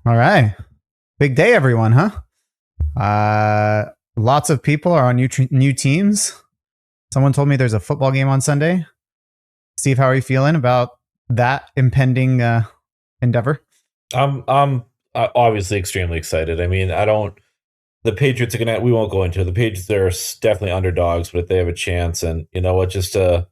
All right. Big day, everyone, huh? Lots of people are on new teams. Someone told me there's a football game on Sunday. Steve, how are you feeling about that impending endeavor? I'm obviously extremely excited. I mean, I don't. The Patriots are gonna. We won't go into it. The Patriots are definitely underdogs, but if they have a chance, and you know what, just to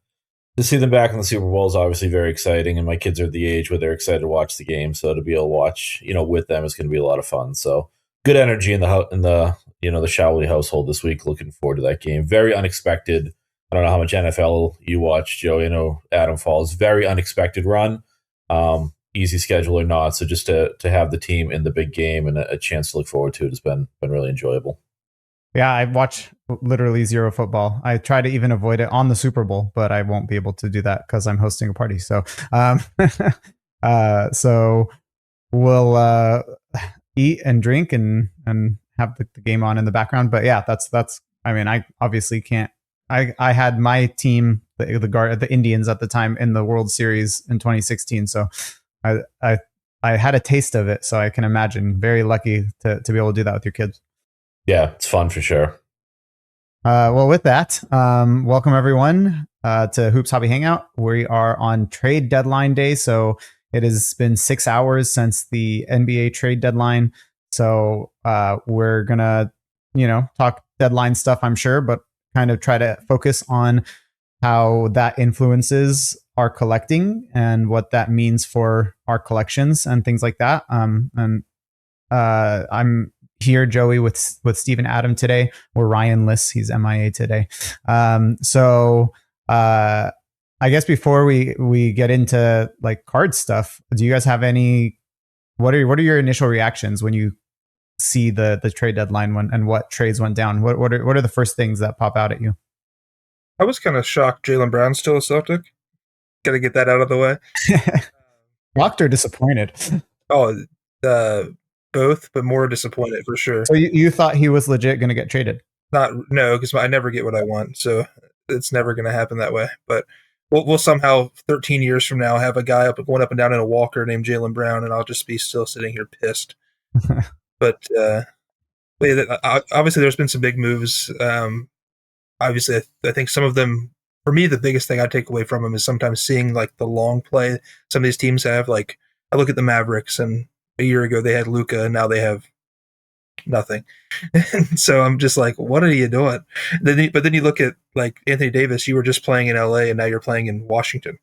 see them back in the Super Bowl is obviously very exciting. And my kids are at the age where they're excited to watch the game, so to be able to watch, with them is going to be a lot of fun. So good energy in the Showley household this week. Looking forward to that game. Very unexpected. I don't know how much NFL you watch, Joe. You know Adam Falls. Very unexpected run. Easy schedule or not. So just to have the team in the big game and a chance to look forward to it has been really enjoyable. Yeah, I watch literally zero football. I try to even avoid it on the Super Bowl, but I won't be able to do that because I'm hosting a party. Um, so we'll eat and drink and have the game on in the background. But yeah, that's. I mean, I obviously can't. I had my team, the Indians at the time in the World Series in 2016. So I I I had a taste of it. So I can imagine. Very lucky to be able to do that with your kids. Yeah, it's fun for sure. Well, with that, welcome everyone to Hoops Hobby Hangout. We are on trade deadline day, so it has been 6 hours since the NBA trade deadline. So we're gonna, talk deadline stuff, I'm sure, but kind of try to focus on how that influences our collecting and what that means for our collections and things like that. And I'm here, Joey, with Stephen Adam today, or Ryan Liss. He's MIA today. So I guess before we get into like card stuff, do you guys have any? What are your initial reactions when you see the trade deadline and what trades went down? What are the first things that pop out at you? I was kind of shocked Jalen Brown's still a Celtic. Got to get that out of the way. Shocked or disappointed? Oh, uh, both, but more disappointed for sure. So you thought he was legit going to get traded? Not no, because I never get what I want, so it's never going to happen that way. But we'll somehow 13 years from now have a guy going up and down in a walker named Jalen Brown, and I'll just be still sitting here pissed. But obviously, there's been some big moves. Obviously, I think some of them, for me, the biggest thing I take away from them is sometimes seeing like the long play some of these teams have. Like I look at the Mavericks, and a year ago they had Luka, and now they have nothing. And so I'm just like, what are you doing? But then you look at like Anthony Davis. You were just playing in LA, and now you're playing in Washington.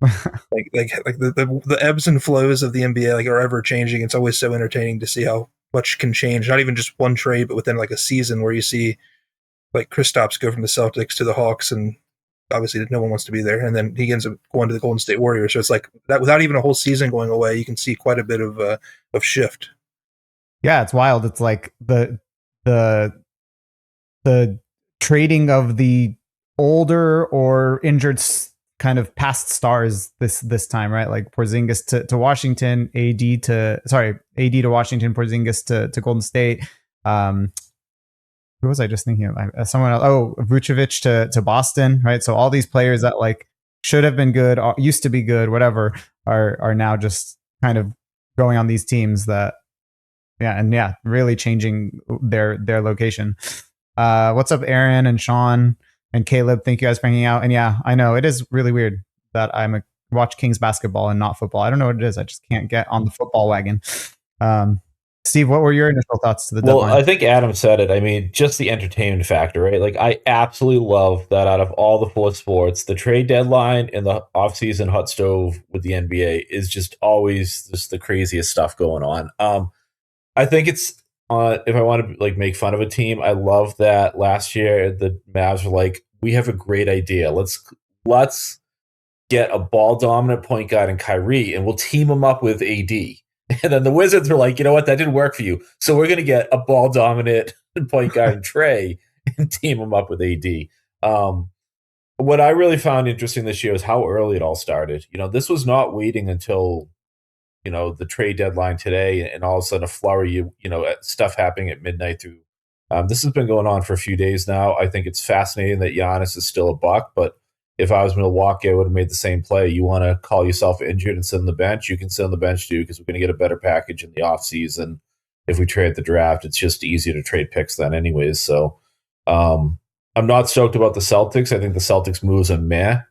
Like the ebbs and flows of the NBA like are ever changing. It's always so entertaining to see how much can change. Not even just one trade, but within like a season where you see like Kristaps go from the Celtics to the Hawks, and obviously no one wants to be there, and then he ends up going to the Golden State Warriors. So it's like that without even a whole season going away, you can see quite a bit of shift. Yeah, it's wild. It's like the the trading of the older or injured kind of past stars this time, right? Like Porzingis to Washington, AD to Washington, Porzingis to Golden State. Who was I just thinking of? Someone else. Oh, Vucevic to Boston, right? So all these players that like should have been good, used to be good, whatever, are now just kind of going on these teams that, yeah, really changing their location. What's up, Aaron and Sean and Caleb? Thank you guys for hanging out. And yeah, I know it is really weird that watch Kings basketball and not football. I don't know what it is. I just can't get on the football wagon. Steve, what were your initial thoughts to the Well, deadline? I think Adam said it. I mean, just the entertainment factor, right? Like, I absolutely love that out of all the four sports, the trade deadline and the offseason hot stove with the NBA is just always just the craziest stuff going on. I think it's if I want to like make fun of a team, I love that last year the Mavs were like, we have a great idea. Let's get a ball dominant point guard in Kyrie, and we'll team him up with AD. And then the Wizards were like, you know what, that didn't work for you. So we're going to get a ball dominant point guard in Trey and team him up with AD. What I really found interesting this year is how early it all started. You know, this was not waiting until, the trade deadline today and all of a sudden a flurry, stuff happening at midnight through. This has been going on for a few days now. I think it's fascinating that Giannis is still a buck, but if I was Milwaukee, I would have made the same play. You want to call yourself injured and sit on the bench? You can sit on the bench too, because we're going to get a better package in the offseason. If we trade the draft, it's just easier to trade picks then anyways. So I'm not stoked about the Celtics. I think the Celtics moves are meh.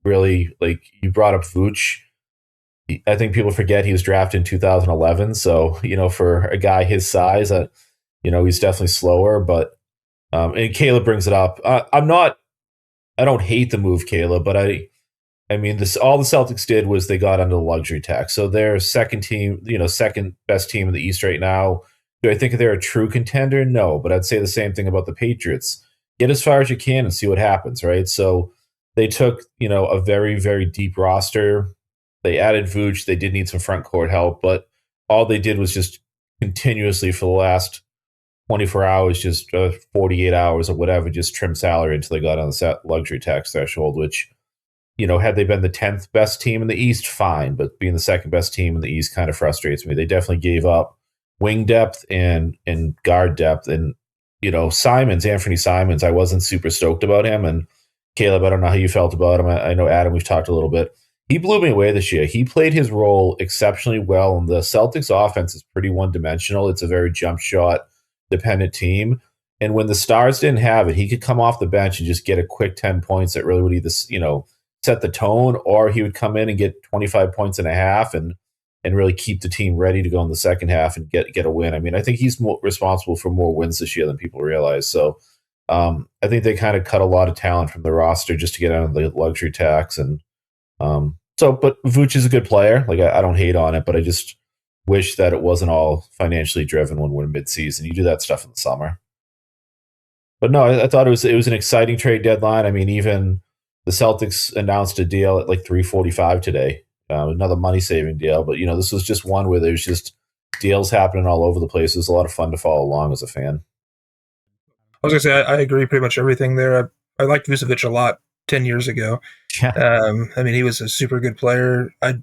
Really, like you brought up Vooch. I think people forget he was drafted in 2011. So, for a guy his size, he's definitely slower, but and Caleb brings it up. I don't hate the move, Caleb, but I mean, all the Celtics did was they got under the luxury tax. So they're second best team in the East right now. Do I think they're a true contender? No, but I'd say the same thing about the Patriots. Get as far as you can and see what happens, right? So they took, a very, very deep roster. They added Vooch. They did need some front court help, but all they did was just continuously for the last 24 hours, just 48 hours or whatever, just trim salary until they got on the luxury tax threshold, which, had they been the 10th best team in the East, fine. But being the second best team in the East kind of frustrates me. They definitely gave up wing depth and guard depth. And, Anthony Simons, I wasn't super stoked about him. And Caleb, I don't know how you felt about him. I know, Adam, we've talked a little bit. He blew me away this year. He played his role exceptionally well. And the Celtics offense is pretty one-dimensional. It's a very jump shot dependent team. And when the Stars didn't have it, he could come off the bench and just get a quick 10 points that really would either, set the tone, or he would come in and get 25 points and a half and really keep the team ready to go in the second half and get a win. I mean, I think he's responsible for more wins this year than people realize. So I think they kind of cut a lot of talent from the roster just to get out of the luxury tax. And but Vooch is a good player. Like I don't hate on it, but I just wish that it wasn't all financially driven when we're mid-season. You do that stuff in the summer. But no, I thought it was an exciting trade deadline. I mean, even the Celtics announced a deal at like $345 today, another money-saving deal. But, this was just one where there's just deals happening all over the place. It was a lot of fun to follow along as a fan. I was going to say, I agree pretty much everything there. I liked Vucevic a lot 10 years ago. Yeah. I mean, he was a super good player. I,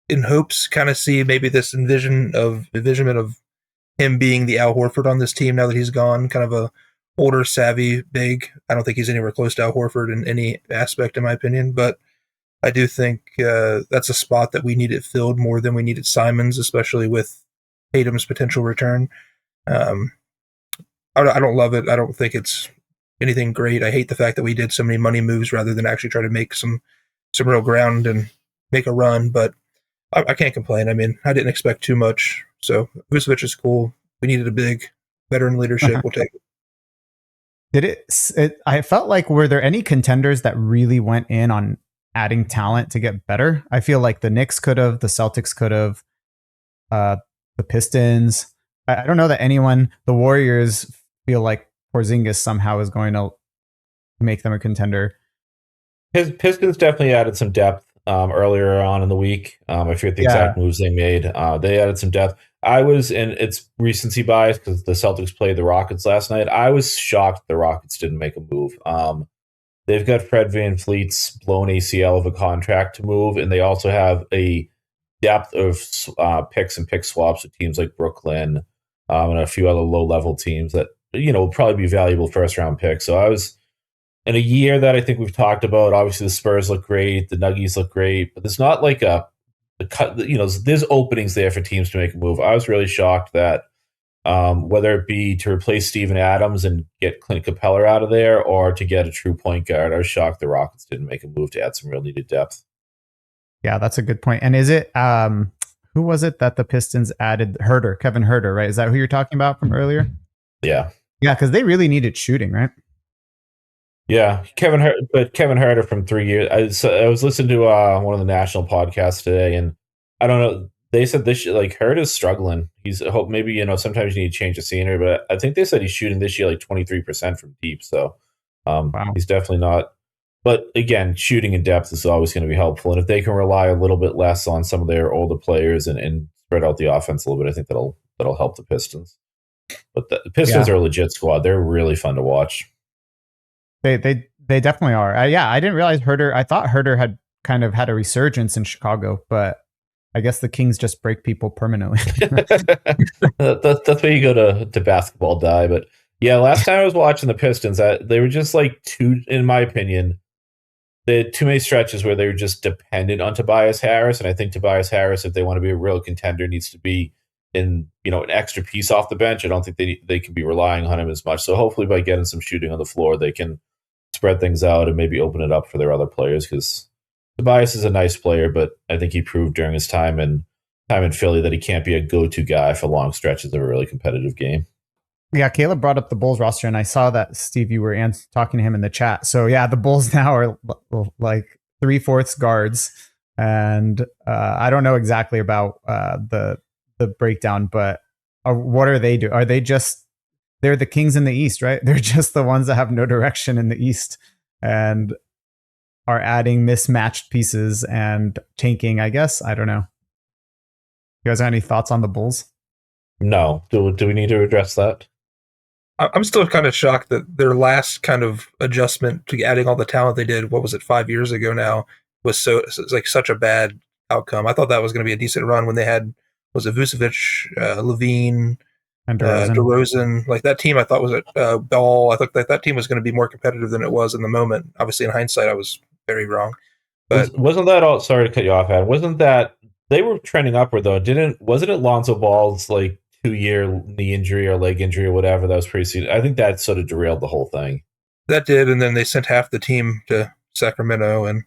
in hopes, kind of see maybe this envisionment of him being the Al Horford on this team now that he's gone, kind of a older, savvy, big. I don't think he's anywhere close to Al Horford in any aspect, in my opinion, but I do think that's a spot that we needed filled more than we needed Simons, especially with Tatum's potential return. I don't love it. I don't think it's anything great. I hate the fact that we did so many money moves rather than actually try to make some real ground and make a run, but I can't complain. I mean, I didn't expect too much, so Vucevic is cool. We needed a big veteran leadership. We'll take it. I felt like, were there any contenders that really went in on adding talent to get better? I feel like the Knicks could have, the Celtics could have, the Pistons. I don't know that anyone, the Warriors feel like Porzingis somehow is going to make them a contender. Pistons definitely added some depth earlier on in the week. I forget the exact moves they made. They added some depth. and it's recency bias because the Celtics played the Rockets last night. I was shocked the Rockets didn't make a move. They've got Fred VanVleet's blown ACL of a contract to move, and they also have a depth of picks and pick swaps with teams like Brooklyn and a few other low-level teams that will probably be valuable first-round picks. So I was in a year that I think we've talked about. Obviously, the Spurs look great, the Nuggets look great, but there's not like there's openings there for teams to make a move. I was really shocked that whether it be to replace Steven Adams and get Clint Capella out of there or to get a true point guard, I was shocked the Rockets didn't make a move to add some real needed depth. Yeah, that's a good point. And is it who was it that the Pistons added? Kevin Huerter, right? Is that who you're talking about from earlier? Yeah, because they really needed shooting, right? Yeah, Kevin Huerter from 3 years. I was listening to one of the national podcasts today, and I don't know. They said this like Huerter's struggling. He's hope maybe sometimes you need to change the scenery, but I think they said he's shooting this year like 23% from deep. So wow. He's definitely not. But again, shooting in depth is always going to be helpful, and if they can rely a little bit less on some of their older players and spread out the offense a little bit, I think that'll help the Pistons. But the Pistons are a legit squad. They're really fun to watch. They definitely are. I didn't realize Huerter. I thought Huerter had kind of had a resurgence in Chicago, but I guess the Kings just break people permanently. That's where you go to basketball die. But yeah, last time I was watching the Pistons, they were just like in my opinion, They had too many stretches where they were just dependent on Tobias Harris, and I think Tobias Harris, if they want to be a real contender, needs to be in an extra piece off the bench. I don't think they can be relying on him as much. So hopefully by getting some shooting on the floor, they can spread things out and maybe open it up for their other players, because Tobias is a nice player, but I think he proved during his time in Philly that he can't be a go-to guy for long stretches of a really competitive game. Yeah, Caleb brought up the Bulls roster, and I saw that, Steve, you were talking to him in the chat. So yeah, the Bulls now are like 3/4 guards, and I don't know exactly about the breakdown, but what are they doing? Are they they're the Kings in the East, right? They're just the ones that have no direction in the East and are adding mismatched pieces and tanking, I guess. I don't know. You guys have any thoughts on the Bulls? No. Do we need to address that? I'm still kind of shocked that their last kind of adjustment to adding all the talent they did, what was it, 5 years ago now, was such a bad outcome. I thought that was going to be a decent run when they had, was it Vucevic, Levine, And DeRozan. Like that team, I thought was Ball. I thought that team was going to be more competitive than it was in the moment. Obviously, in hindsight, I was very wrong. But wasn't that all? Sorry to cut you off, Adam. Wasn't that they were trending upward though? Wasn't it Lonzo Ball's like 2-year knee injury or leg injury or whatever that was preceded? I think that sort of derailed the whole thing. That did, and then they sent half the team to Sacramento, and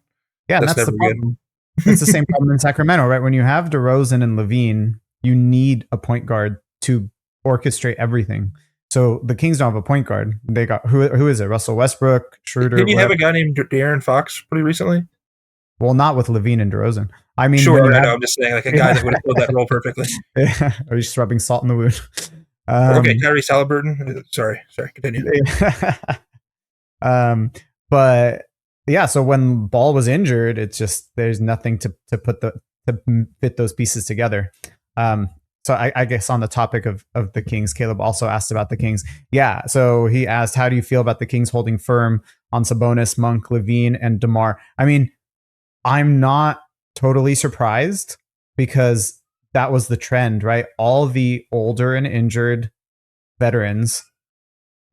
yeah, that's the problem. It's the same problem in Sacramento, right? When you have DeRozan and Levine, you need a point guard to orchestrate everything. So the Kings don't have a point guard. They got who is it? Russell Westbrook, Schroeder. Did you have a guy named De'Aaron Fox pretty recently? Well, not with Levine and DeRozan. I mean, sure, I know. I'm just saying, like a guy that would have filled that role perfectly. Yeah, or he's just rubbing salt in the wound. Okay, Tyrese Halliburton. Sorry, continue. But yeah, so when Ball was injured, it's just there's nothing to fit those pieces together. So I guess on the topic of the Kings, Caleb also asked about the Kings. Yeah, so he asked, how do you feel about the Kings holding firm on Sabonis, Monk, Levine, and DeMar? I mean, I'm not totally surprised because that was the trend, right? All the older and injured veterans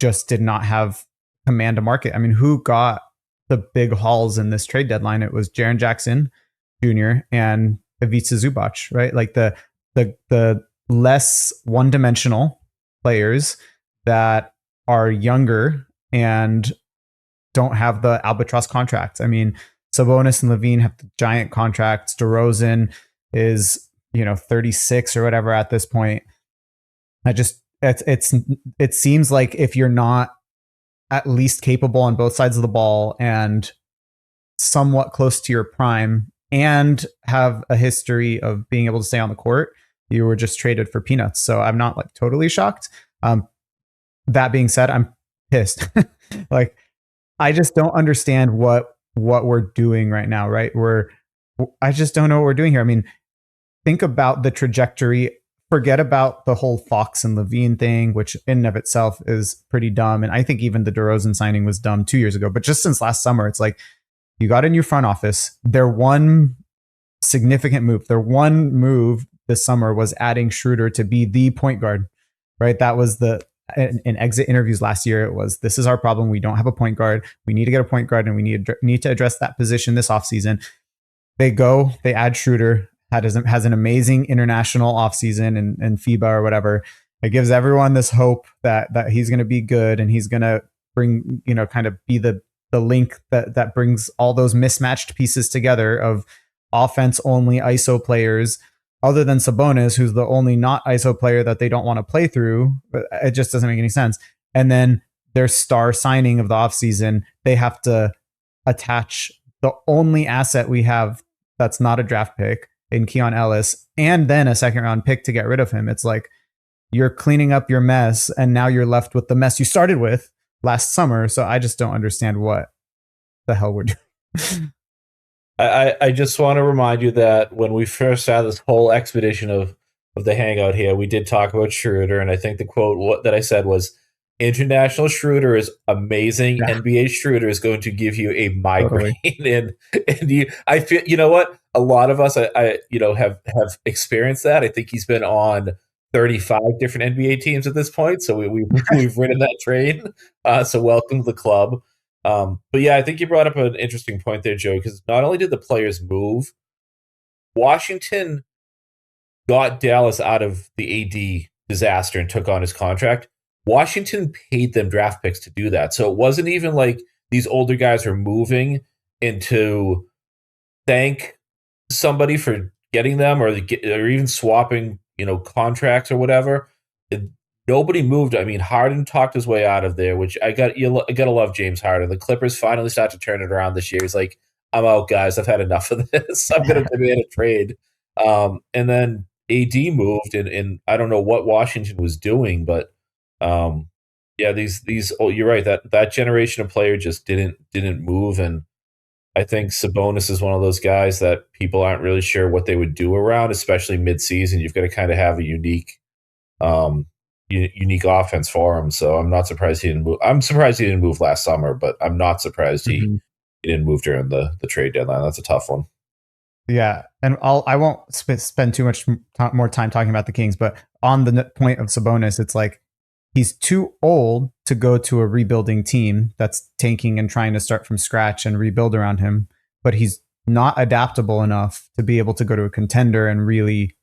just did not have command of market. I mean, who got the big hauls in this trade deadline? It was Jaren Jackson Jr. and Ivica Zubac, right? Like the less one-dimensional players that are younger and don't have the albatross contracts. I mean, Sabonis and Levine have giant contracts. DeRozan is 36 or whatever at this point. It seems like if you're not at least capable on both sides of the ball and somewhat close to your prime and have a history of being able to stay on the court, you were just traded for peanuts. So I'm not like totally shocked. That being said, I'm pissed. Like, I just don't understand what we're doing right now, right? I just don't know what we're doing here. I mean, think about the trajectory. Forget about the whole Fox and Levine thing, which in and of itself is pretty dumb. And I think even the DeRozan signing was dumb 2 years ago. But just since last summer, it's like you got a new front office. Their one significant move, this summer was adding Schroeder to be the point guard, right? That was in exit interviews last year. It was, this is our problem. We don't have a point guard. We need to get a point guard, and we need to address that position this offseason. They add Schroeder, has an amazing international offseason and FIBA or whatever. It gives everyone this hope that he's going to be good and he's going to bring, kind of be the link that brings all those mismatched pieces together of offense only ISO players, other than Sabonis, who's the only not ISO player that they don't want to play through. But it just doesn't make any sense. And then their star signing of the offseason, they have to attach the only asset we have that's not a draft pick in Keon Ellis, and then a second round pick to get rid of him. It's like you're cleaning up your mess, and now you're left with the mess you started with last summer. So I just don't understand what the hell we're doing. I just want to remind you that when we first had this whole expedition of the hangout here, we did talk about Schroeder, and I think the quote that I said was, "International Schroeder is amazing. Yeah. NBA Schroeder is going to give you a migraine." Totally. and I feel, you know what? A lot of us, I have experienced that. I think he's been on 35 different NBA teams at this point, so we've ridden that train. So welcome to the club. But yeah, I think you brought up an interesting point there, Joey, because not only did the players move, Washington got Dallas out of the AD disaster and took on his contract. Washington paid them draft picks to do that. So it wasn't even like these older guys were moving into thank somebody for getting them or even swapping, contracts or whatever. Nobody moved. I mean, Harden talked his way out of there, which I gotta love James Harden. The Clippers finally start to turn it around this year. He's like, I'm out, guys. I've had enough of this. I'm gonna demand a trade. And then AD moved, and I don't know what Washington was doing, but yeah, these you're right, that generation of player just didn't move, and I think Sabonis is one of those guys that people aren't really sure what they would do around, especially mid-season. You've got to kind of have a unique offense for him. So I'm not surprised he didn't move. I'm surprised he didn't move last summer, but I'm not surprised he didn't move during the trade deadline. That's a tough one. Yeah, and I won't spend too much more time talking about the Kings, but on the point of Sabonis, it's like he's too old to go to a rebuilding team that's tanking and trying to start from scratch and rebuild around him, but he's not adaptable enough to be able to go to a contender and really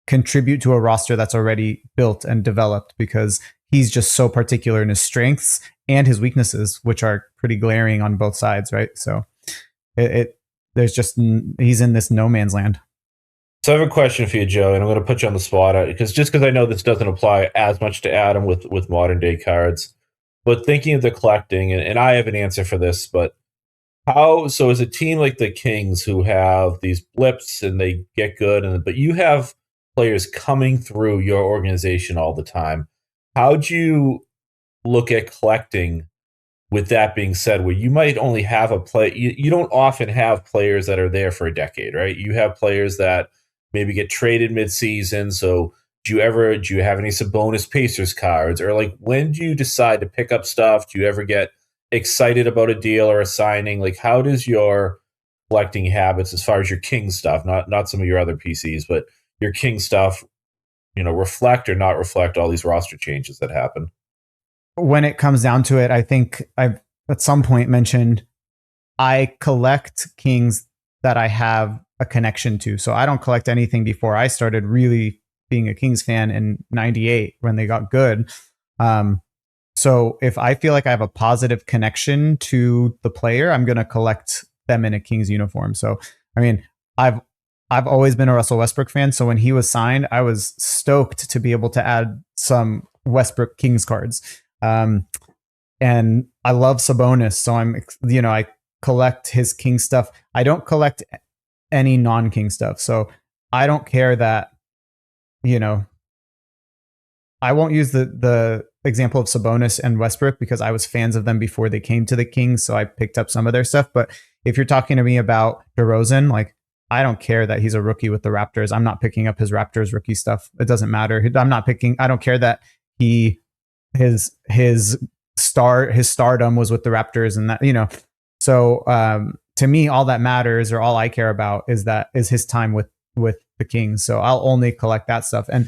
contribute to a roster that's already built and developed, because he's just so particular in his strengths and his weaknesses, which are pretty glaring on both sides, right? So he's in this no man's land. So I have a question for you, Joe, and I'm going to put you on the spot because I know this doesn't apply as much to Adam with modern day cards, but thinking of the collecting, and I have an answer for this, but so as a team like the Kings who have these blips and they get good, but you have players coming through your organization all the time, how'd you look at collecting? With that being said, where you might only have a play, you don't often have players that are there for a decade, right? You have players that maybe get traded mid-season. So do you have any Sabonis Pacers cards? Or like, when do you decide to pick up stuff? Do you ever get excited about a deal or a signing? Like, how does your collecting habits, as far as your King stuff, not some of your other PCs, but your King stuff, reflect or not reflect all these roster changes that happen? When it comes down to it, I think I've at some point mentioned I collect Kings that I have a connection to. So I don't collect anything before I started really being a Kings fan in '98 when they got good. So if I feel like I have a positive connection to the player, I'm going to collect them in a Kings uniform. So, I mean, I've always been a Russell Westbrook fan. So when he was signed, I was stoked to be able to add some Westbrook Kings cards. And I love Sabonis, so I collect his King stuff. I don't collect any non-King stuff, so I don't care that, I won't use the example of Sabonis and Westbrook because I was fans of them before they came to the Kings, so I picked up some of their stuff. But if you're talking to me about DeRozan, like, I don't care that he's a rookie with the Raptors. I'm not picking up his Raptors rookie stuff. It doesn't matter. I don't care that his stardom was with the Raptors and that, so to me, all that matters, or all I care about, is his time with the Kings. So I'll only collect that stuff. And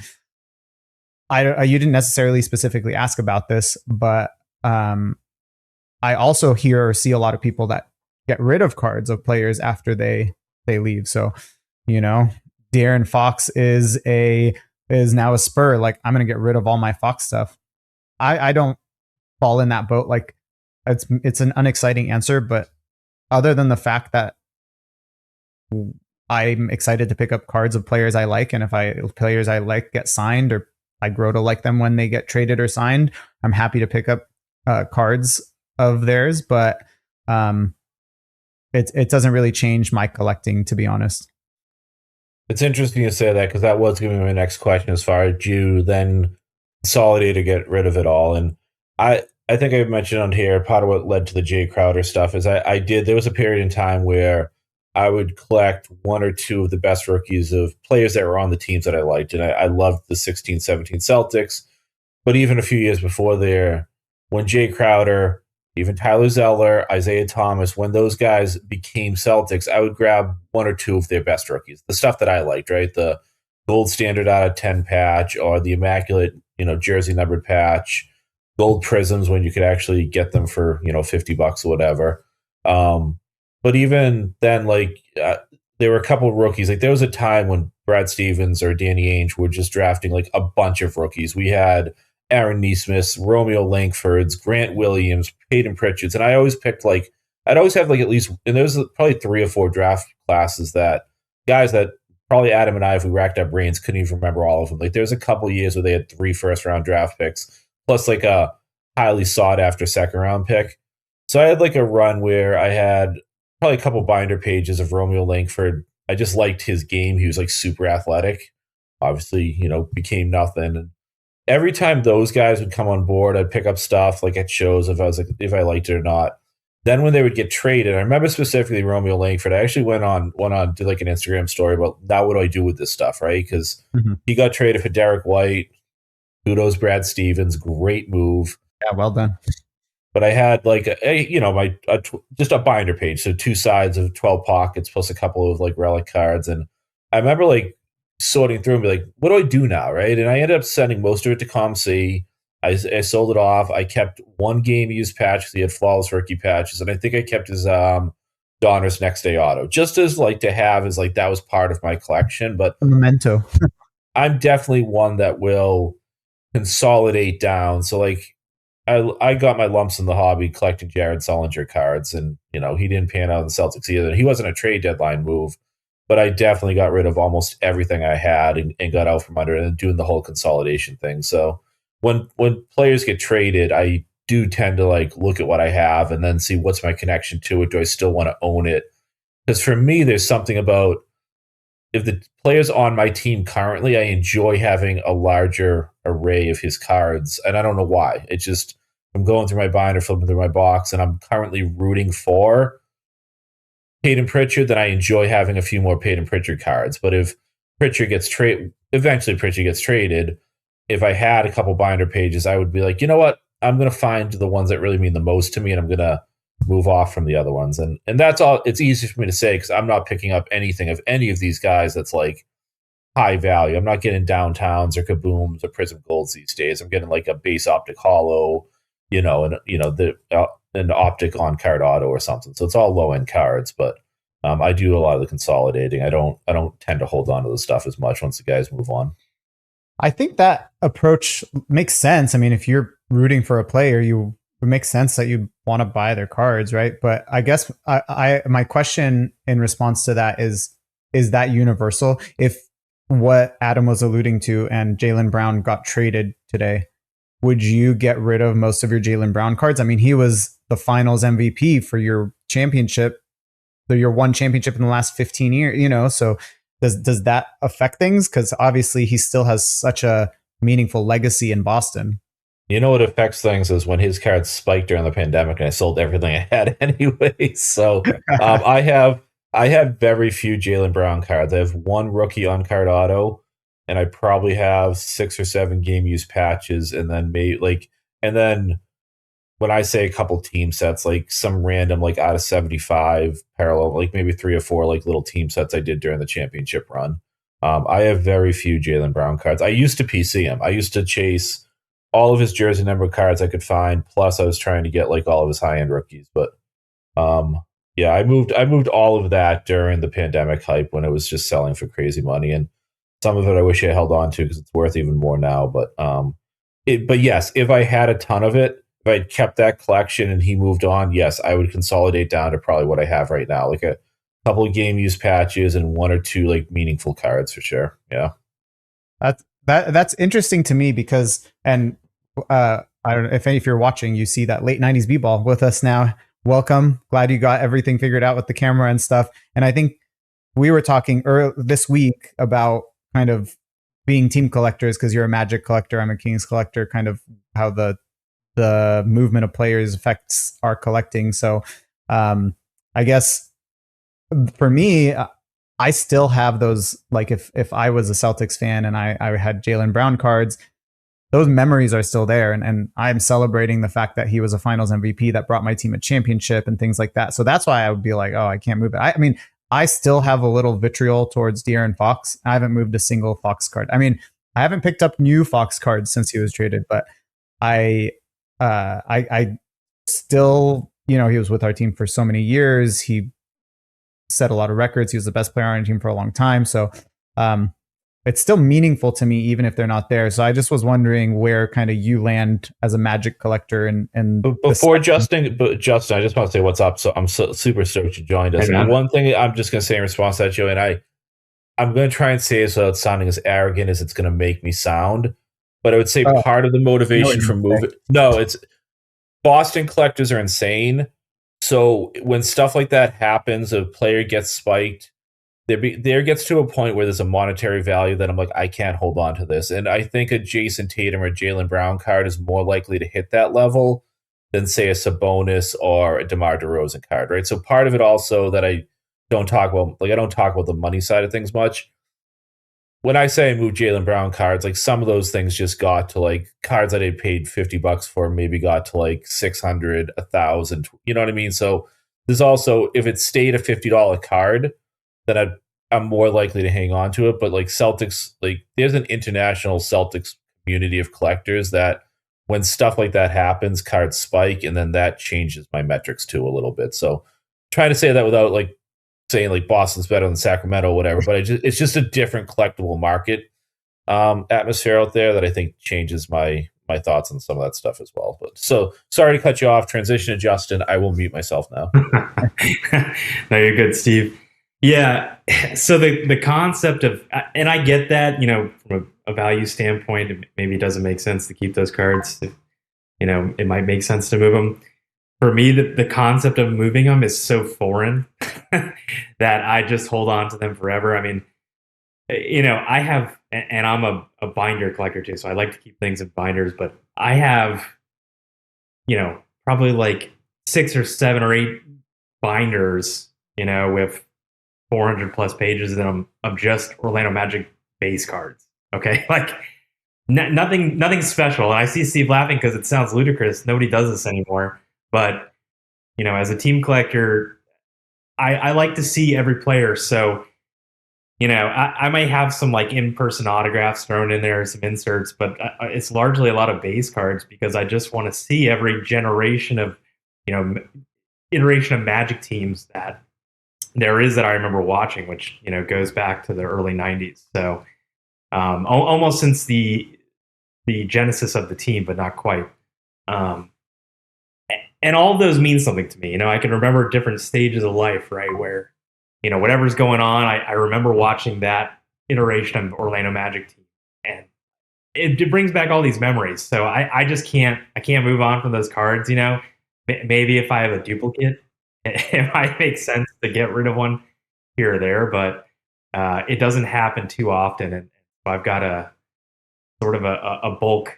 you didn't necessarily specifically ask about this, but I also hear or see a lot of people that get rid of cards of players after they leave. So, De'Aaron Fox is now a Spur. Like, I'm going to get rid of all my Fox stuff. I don't fall in that boat. Like, it's an unexciting answer, but other than the fact that I'm excited to pick up cards of players I like, and if players I like get signed, or I grow to like them when they get traded or signed, I'm happy to pick up cards of theirs. But it doesn't really change my collecting, to be honest. It's interesting you say that, because that was going to be my next question, as far as you then consolidate or get rid of it all. And I think I've mentioned on here, part of what led to the Jay Crowder stuff is there was a period in time where I would collect one or two of the best rookies of players that were on the teams that I liked. And I loved the 16-17 Celtics. But even a few years before there, when Jay Crowder, even Tyler Zeller, Isaiah Thomas, when those guys became Celtics, I would grab one or two of their best rookies, the stuff that I liked, right? The gold standard out of 10 patch, or the immaculate, jersey numbered patch, gold prisms when you could actually get them for, $50 or whatever. But even then, like, there were a couple of rookies. Like, there was a time when Brad Stevens or Danny Ainge were just drafting like a bunch of rookies. We had Aaron Neesmiths, Romeo Langfords, Grant Williams, Peyton Pritchards, and I always picked like I'd always have like at least, and there was probably 3 or 4 draft classes that guys that probably Adam and I, if we racked up brains, couldn't even remember all of them. Like, there's a couple years where they had 3 first-round draft picks plus like a highly sought after second-round pick. So I had like a run where I had probably a couple binder pages of Romeo Langford. I just liked his game. He was like super athletic. Obviously, became nothing. And every time those guys would come on board, I'd pick up stuff like at shows if I liked it or not. Then when they would get traded, I remember specifically Romeo Langford. I actually went on did like an Instagram story about now what do I do with this stuff, right? Because he got traded for Derek White. Kudos Brad Stevens, great move. Yeah, well done. But I had like just a binder page, so 2 sides of 12 pockets plus a couple of like relic cards, and I remember like sorting through and be like, what do I do now, right? And I ended up sending most of it to ComC. I sold it off. I kept 1 game used patch because he had flawless rookie patches, and I think I kept his Donruss next day auto just as like to have as like that was part of my collection. But a memento. I'm definitely one that will consolidate down. So like I got my lumps in the hobby collecting Jared Sullinger cards, and he didn't pan out in the Celtics either. He wasn't a trade deadline move, but I definitely got rid of almost everything I had and got out from under it and doing the whole consolidation thing. So when players get traded, I do tend to like look at what I have and then see what's my connection to it. Do I still want to own it? Because for me, there's something about if the player's on my team currently, I enjoy having a larger array of his cards, and I don't know why. It's just I'm going through my binder, flipping through my box, and I'm currently rooting for Peyton Pritchard, then I enjoy having a few more Peyton Pritchard cards. But if eventually Pritchard gets traded, if I had a couple binder pages, I would be like, you know what? I'm going to find the ones that really mean the most to me, and I'm going to move off from the other ones. And that's all. It's easy for me to say because I'm not picking up anything of any of these guys that's like high value. I'm not getting downtowns or kabooms or prism golds these days. I'm getting like a base optic hollow, an optic on card auto or something. So it's all low end cards, but I do a lot of the consolidating. I don't tend to hold on to the stuff as much once the guys move on. I think that approach makes sense. I mean, if you're rooting for a player, it makes sense that you want to buy their cards, right? But I guess my question in response to that is that universal? If what Adam was alluding to and Jaylen Brown got traded today, would you get rid of most of your Jaylen Brown cards? I mean, he was the finals MVP for your championship, your one championship in the last 15 years, so does that affect things? Because obviously he still has such a meaningful legacy in Boston. You know what affects things is when his cards spiked during the pandemic and I sold everything I had anyway. So I have very few Jaylen Brown cards. I have 1 rookie on card auto, and I probably have 6 or 7 game use patches, and then when I say a couple team sets, like some random like out of 75 parallel, like maybe 3 or 4 like little team sets I did during the championship run. I have very few Jaylen Brown cards. I used to PC him. I used to chase all of his jersey number cards I could find. Plus, I was trying to get like all of his high end rookies. But yeah, I moved all of that during the pandemic hype when it was just selling for crazy money, and some of it I wish I held on to because it's worth even more now. But yes, if I had a ton of it, if I'd kept that collection and he moved on, yes, I would consolidate down to probably what I have right now, like a couple of game use patches and 1 or 2 like meaningful cards for sure. Yeah. That's interesting to me because, and I don't know if you're watching, you see that late 90s b-ball with us now. Welcome. Glad you got everything figured out with the camera and stuff. And I think we were talking this week about kind of being team collectors because you're a Magic collector, I'm a Kings collector, kind of how the movement of players affects our collecting. So I guess for me, I still have those, like if I was a Celtics fan and I had Jaylen Brown cards, those memories are still there. And I'm celebrating the fact that he was a finals MVP that brought my team a championship and things like that. So that's why I would be like, oh, I can't move it. I mean, I still have a little vitriol towards De'Aaron Fox. I haven't moved a single Fox card. I mean, I haven't picked up new Fox cards since he was traded, but I I still, he was with our team for so many years. He set a lot of records. He was the best player on our team for a long time. So it's still meaningful to me, even if they're not there. So I just was wondering where kind of you land as a Magic collector. And before Justin, I just want to say what's up. So I'm super stoked you joined us. And one thing I'm just going to say in response to that, Joey, and I'm going to try and say this without sounding as arrogant as it's going to make me sound, but I would say part of the motivation for moving. No, it's Boston collectors are insane. So when stuff like that happens, a player gets spiked, there gets to a point where there's a monetary value that I'm like, I can't hold on to this. And I think a Jason Tatum or Jaylen Brown card is more likely to hit that level than, say, a Sabonis or a DeMar DeRozan card, right? So part of it also that I don't talk about, I don't talk about the money side of things much. When I say I move Jaylen Brown cards, some of those things just got to cards that I paid $50 for, maybe got to 600, 1,000. You know what I mean? So there's also, if it stayed a $50 card, then I'm more likely to hang on to it. But Celtics, there's an international Celtics community of collectors that when stuff like that happens, cards spike, and then that changes my metrics too a little bit. So trying to say that without saying Boston's better than Sacramento or whatever, but it's just a different collectible market atmosphere out there that I think changes my thoughts on some of that stuff as well. But so sorry to cut you off. Transition to Justin. I will mute myself now. No, you're good, Steve. Yeah. So the concept of, and I get that, from a value standpoint, maybe it doesn't make sense to keep those cards. It might make sense to move them. For me, the concept of moving them is so foreign that I just hold on to them forever. I mean, I have, and I'm a binder collector too, so I like to keep things in binders, but I have, probably 6 or 7 or 8 binders, with 400 plus pages of just Orlando Magic base cards. Okay. Nothing special. And I see Steve laughing because it sounds ludicrous. Nobody does this anymore. But, as a team collector, I like to see every player. So, I might have some in-person autographs thrown in there, some inserts, but it's largely a lot of base cards because I just want to see every generation of, iteration of Magic teams that there is that I remember watching, which, goes back to the early 90s. So almost since the genesis of the team, but not quite. And all of those mean something to me. I can remember different stages of life, right? Where, whatever's going on, I remember watching that iteration of Orlando Magic team. And it brings back all these memories. So I just can't move on from those cards, Maybe if I have a duplicate, it might make sense to get rid of one here or there, but it doesn't happen too often. And I've got a sort of a bulk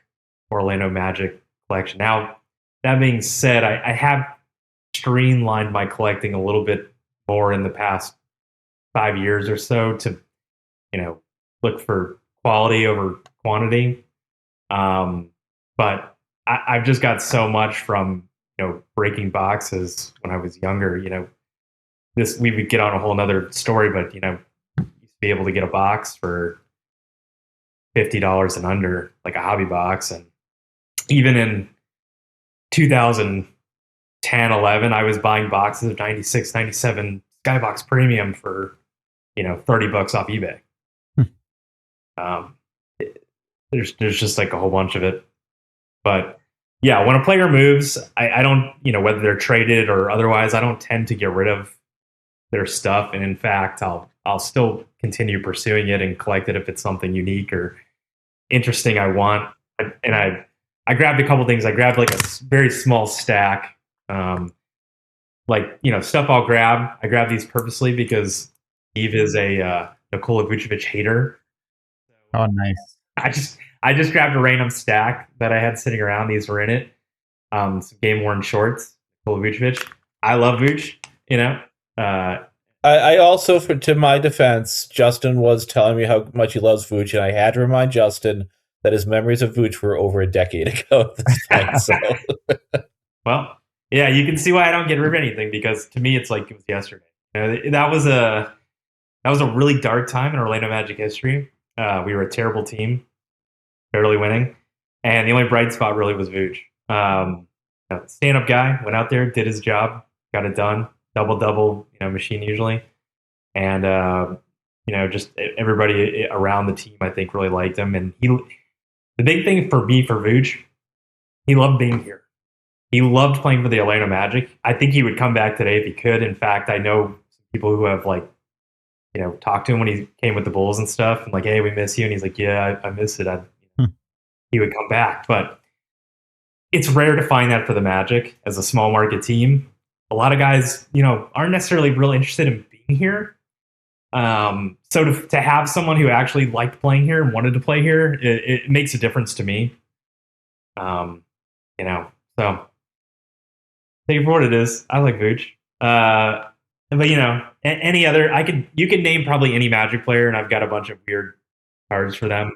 Orlando Magic collection. Now, that being said, I have streamlined my collecting a little bit more in the past 5 years or so to, look for quality over quantity. But I've just got so much from, breaking boxes when I was younger. We would get on a whole nother story, but, used to be able to get a box for $50 and under, like a hobby box. And even in 2010, 11, I was buying boxes of 96, 97 Skybox Premium for, $30 off eBay. There's just a whole bunch of it. But yeah, when a player moves, I don't, whether they're traded or otherwise, I don't tend to get rid of their stuff. And in fact, I'll still continue pursuing it and collect it if it's something unique or interesting I want. And I grabbed a couple things. I grabbed a very small stack, stuff I'll grab. I grabbed these purposely because Steve is a Nikola Vucevic hater. Oh, nice. I just grabbed a random stack that I had sitting around. These were in it. Some game worn shorts, Nikola Vucevic. I love Vuce, I also, to my defense, Justin was telling me how much he loves Vuce, and I had to remind Justin that his memories of Vuce were over a decade ago at this point. So. Well, yeah, you can see why I don't get rid of anything, because to me, it's like it was yesterday. That was a really dark time in Orlando Magic history. We were a terrible team, barely winning, and the only bright spot really was Vuce. Stand-up guy, went out there, did his job, got it done, double, machine usually, and just everybody around the team I think really liked him, and the big thing for me for Vooch, he loved being here. He loved playing for the Orlando Magic. I think he would come back today if he could. In fact, I know some people who have talked to him when he came with the Bulls and stuff, and like, hey, we miss you, and he's like, yeah, I miss it. He would come back, but it's rare to find that for the Magic as a small market team. A lot of guys, aren't necessarily really interested in being here. So to have someone who actually liked playing here and wanted to play here, it makes a difference to me. So take it for what it is. I like Vooch. But any other, you could name probably any Magic player, and I've got a bunch of weird cards for them.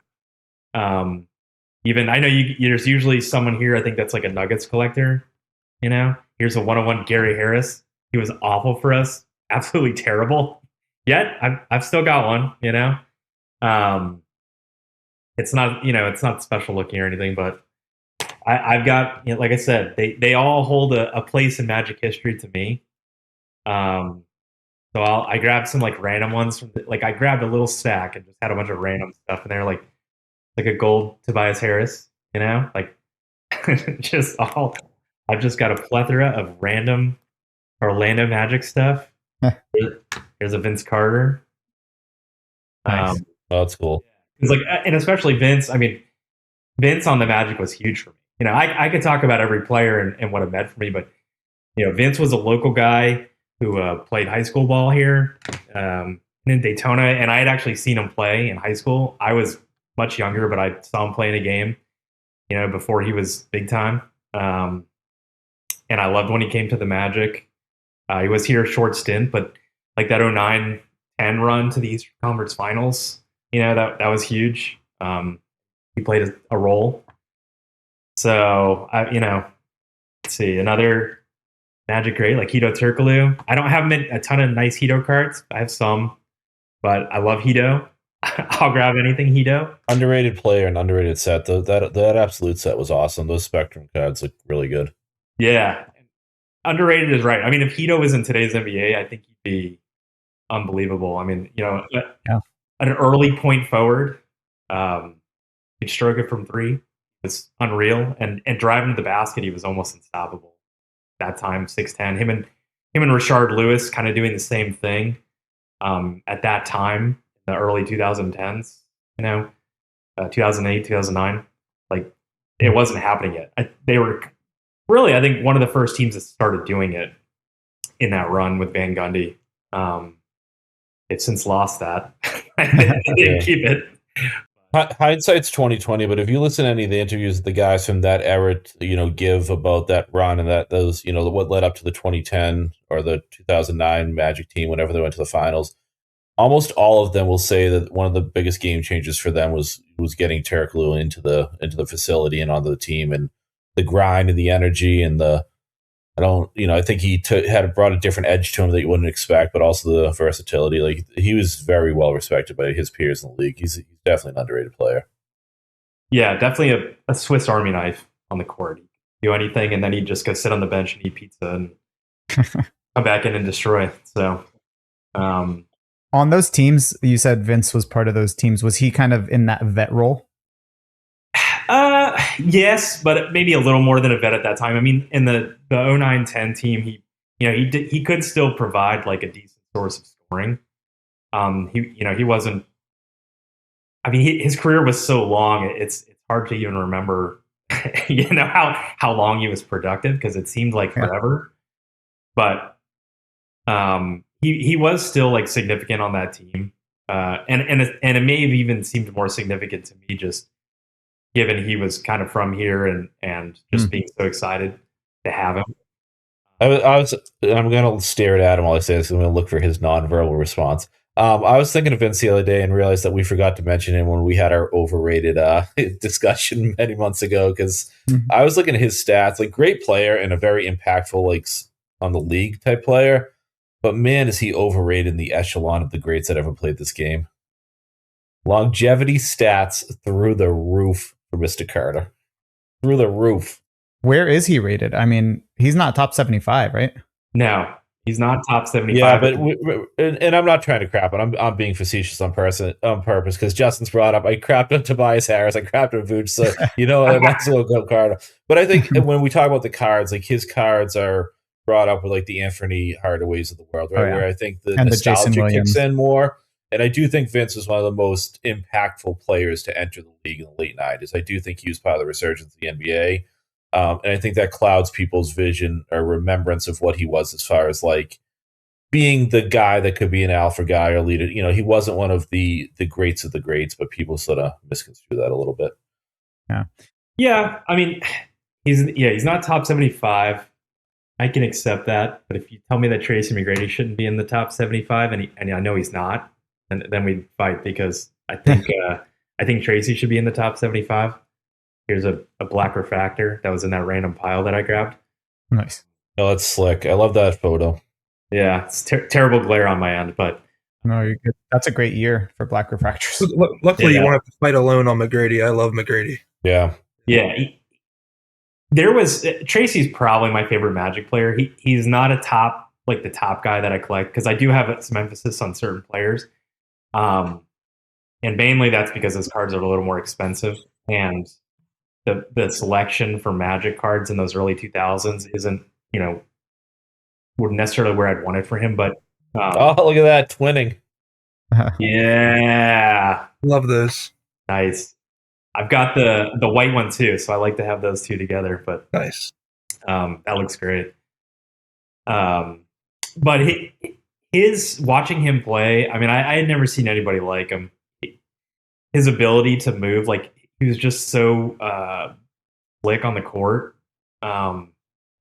Even I know there's usually someone here, I think that's like a Nuggets collector. Here's a 101 Gary Harris. He was awful for us, absolutely terrible. Yet I've still got one. It's not special looking or anything, but I've got, like I said, they all hold a place in Magic history to me. So I grabbed some like random ones I grabbed a little stack and just had a bunch of random stuff in there, like a gold Tobias Harris, just all. I've just got a plethora of random Orlando Magic stuff. Here's a Vince Carter. Nice. That's cool. It's and especially Vince. I mean, Vince on the Magic was huge for me. I could talk about every player and what it meant for me, but Vince was a local guy who played high school ball here in Daytona, and I had actually seen him play in high school. I was much younger, but I saw him play in a game, before he was big time. And I loved when he came to the Magic. He was here a short stint, but like that 09-10 run to the Eastern Conference Finals, that was huge. He played a role. So, let's see, another Magic great, like Hito Turkoglu. I don't have a ton of nice Hito cards. I have some, but I love Hito. I'll grab anything Hito. Underrated player and underrated set. That absolute set was awesome. Those Spectrum cards look really good. Yeah. Underrated is right. I mean, if Hito was in today's NBA, I think he'd be unbelievable. I mean, an early point forward, he'd stroke it from three. Was unreal. And driving to the basket, he was almost unstoppable. That time, 6'10". Him and Rashard Lewis kind of doing the same thing at that time, the early 2010s, 2008, 2009. Like, it wasn't happening yet. They were really, I think, one of the first teams that started doing it in that run with Van Gundy. They've since lost that. They didn't keep it. Hindsight's 2020, but if you listen to any of the interviews the guys from that era, give about that run and those, what led up to the 2010 or the 2009 Magic team, whenever they went to the finals, almost all of them will say that one of the biggest game changers for them was getting Turkoglu into the facility and onto the team, and the grind and the energy and I think he brought a different edge to him that you wouldn't expect, but also the versatility. Like, he was very well respected by his peers in the league. He's definitely an underrated player. Yeah, definitely a Swiss Army knife on the court. He'd do anything, and then he'd just go sit on the bench and eat pizza and come back in and destroy. So, on those teams, you said Vince was part of those teams. Was he kind of in that vet role? Yes, but maybe a little more than a vet at that time. I mean, in the 09-10 team, he could still provide like a decent source of scoring. He wasn't. I mean, his career was so long; it's hard to even remember, how long he was productive, because it seemed like forever. But he was still like significant on that team, and it may have even seemed more significant to me just given he was kind of from here and just being so excited to have him. I'm going to stare at him while I say this. I'm going to look for his nonverbal response. I was thinking of Vince the other day and realized that we forgot to mention him when we had our overrated discussion many months ago, because I was looking at his stats. Like, great player and a very impactful, like, on the league type player. But man, is he overrated in the echelon of the greats that ever played this game. Longevity stats through the roof for Mr. Carter. Through the roof. where is he rated? I mean, he's not top 75, right? No, he's not top 75. Yeah, but and I'm not trying to crap on. I'm being facetious on purpose because Justin's brought up. I crapped on Tobias Harris. I crapped on Vooch. So I might as well go card. But I think when we talk about the cards, like his cards are brought up with like the Anthony Hardaways of the world, right? Oh, yeah. Where I think the And the Jason nostalgia Williams. kicks in more. And I do think Vince was one of the most impactful players to enter the league in the late 90s. I do think he was part of the resurgence of the NBA. And I think that clouds people's vision or remembrance of what he was as far as like being the guy that could be an alpha guy or leader. He wasn't one of the greats of the greats, but people sort of misconstrue that a little bit. Yeah, I mean, he's not top 75. I can accept that, but if you tell me that Tracy McGrady shouldn't be in the top 75, and I know he's not, and then we'd fight because I think I think Tracy should be in the top 75. Here's a black refractor that was in that random pile that I grabbed. Nice. Oh, that's slick. I love that photo. Yeah, it's terrible glare on my end, but No, you're good. That's a great year for black refractors. Luckily, Yeah. you won't have to fight alone on McGrady. I love McGrady. Yeah. yeah. Tracy's probably my favorite Magic player. He's not the top guy that I collect because I do have some emphasis on certain players. And mainly that's because his cards are a little more expensive, and the selection for Magic cards in those early 2000s isn't, wouldn't necessarily where I'd want it for him. But Oh, look at that twinning. yeah, Love those. nice. I've got the white one too, so I like to have those two together. But Nice. that looks great. But his watching him play, I mean, I had never seen anybody like him. His ability to move, like he was just so slick on the court.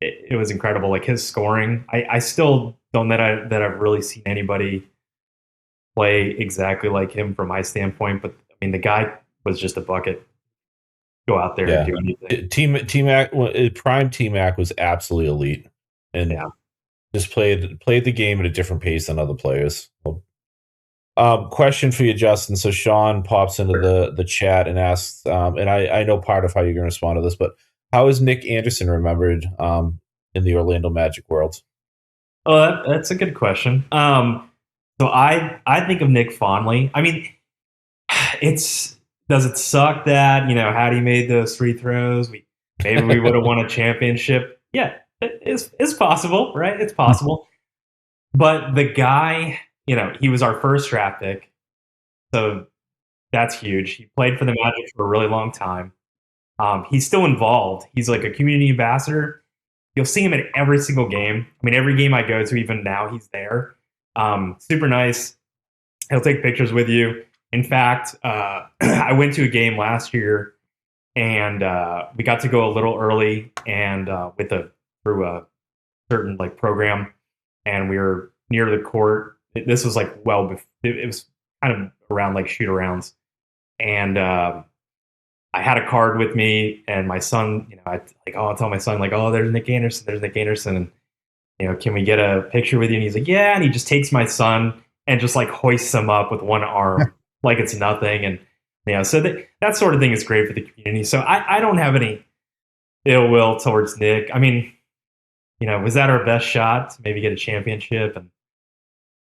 It was incredible. Like his scoring, I still don't that I've really seen anybody play exactly like him from my standpoint. But I mean, the guy was just a bucket. Go out there and do anything. T-Mac, prime T-Mac was absolutely elite, and just played the game at a different pace than other players. Question for you, Justin. So Sean pops into the chat and asks, and I know part of how you're going to respond to this, but how is Nick Anderson remembered in the Orlando Magic world? Oh, that's a good question. So I think of Nick fondly. I mean, does it suck that Hattie made those free throws? Maybe we would have won a championship. Yeah, it's possible, right? It's possible. But the guy, he was our first draft pick, so that's huge. He played for the Magic for a really long time. He's still involved. He's like a community ambassador. You'll see him at every single game. I mean, every game I go to, even now, he's there. Super nice. He'll take pictures with you. In fact, I went to a game last year, and we got to go a little early, and through a certain program, and we were near the court. This was it was kind of around shoot-arounds, and I had a card with me, and my son, I'll tell my son, there's Nick Anderson, and can we get a picture with you? And he's like, yeah, and he just takes my son and just hoists him up with one arm like it's nothing, and so that sort of thing is great for the community. So I don't have any ill will towards Nick. I mean, was that our best shot to maybe get a championship and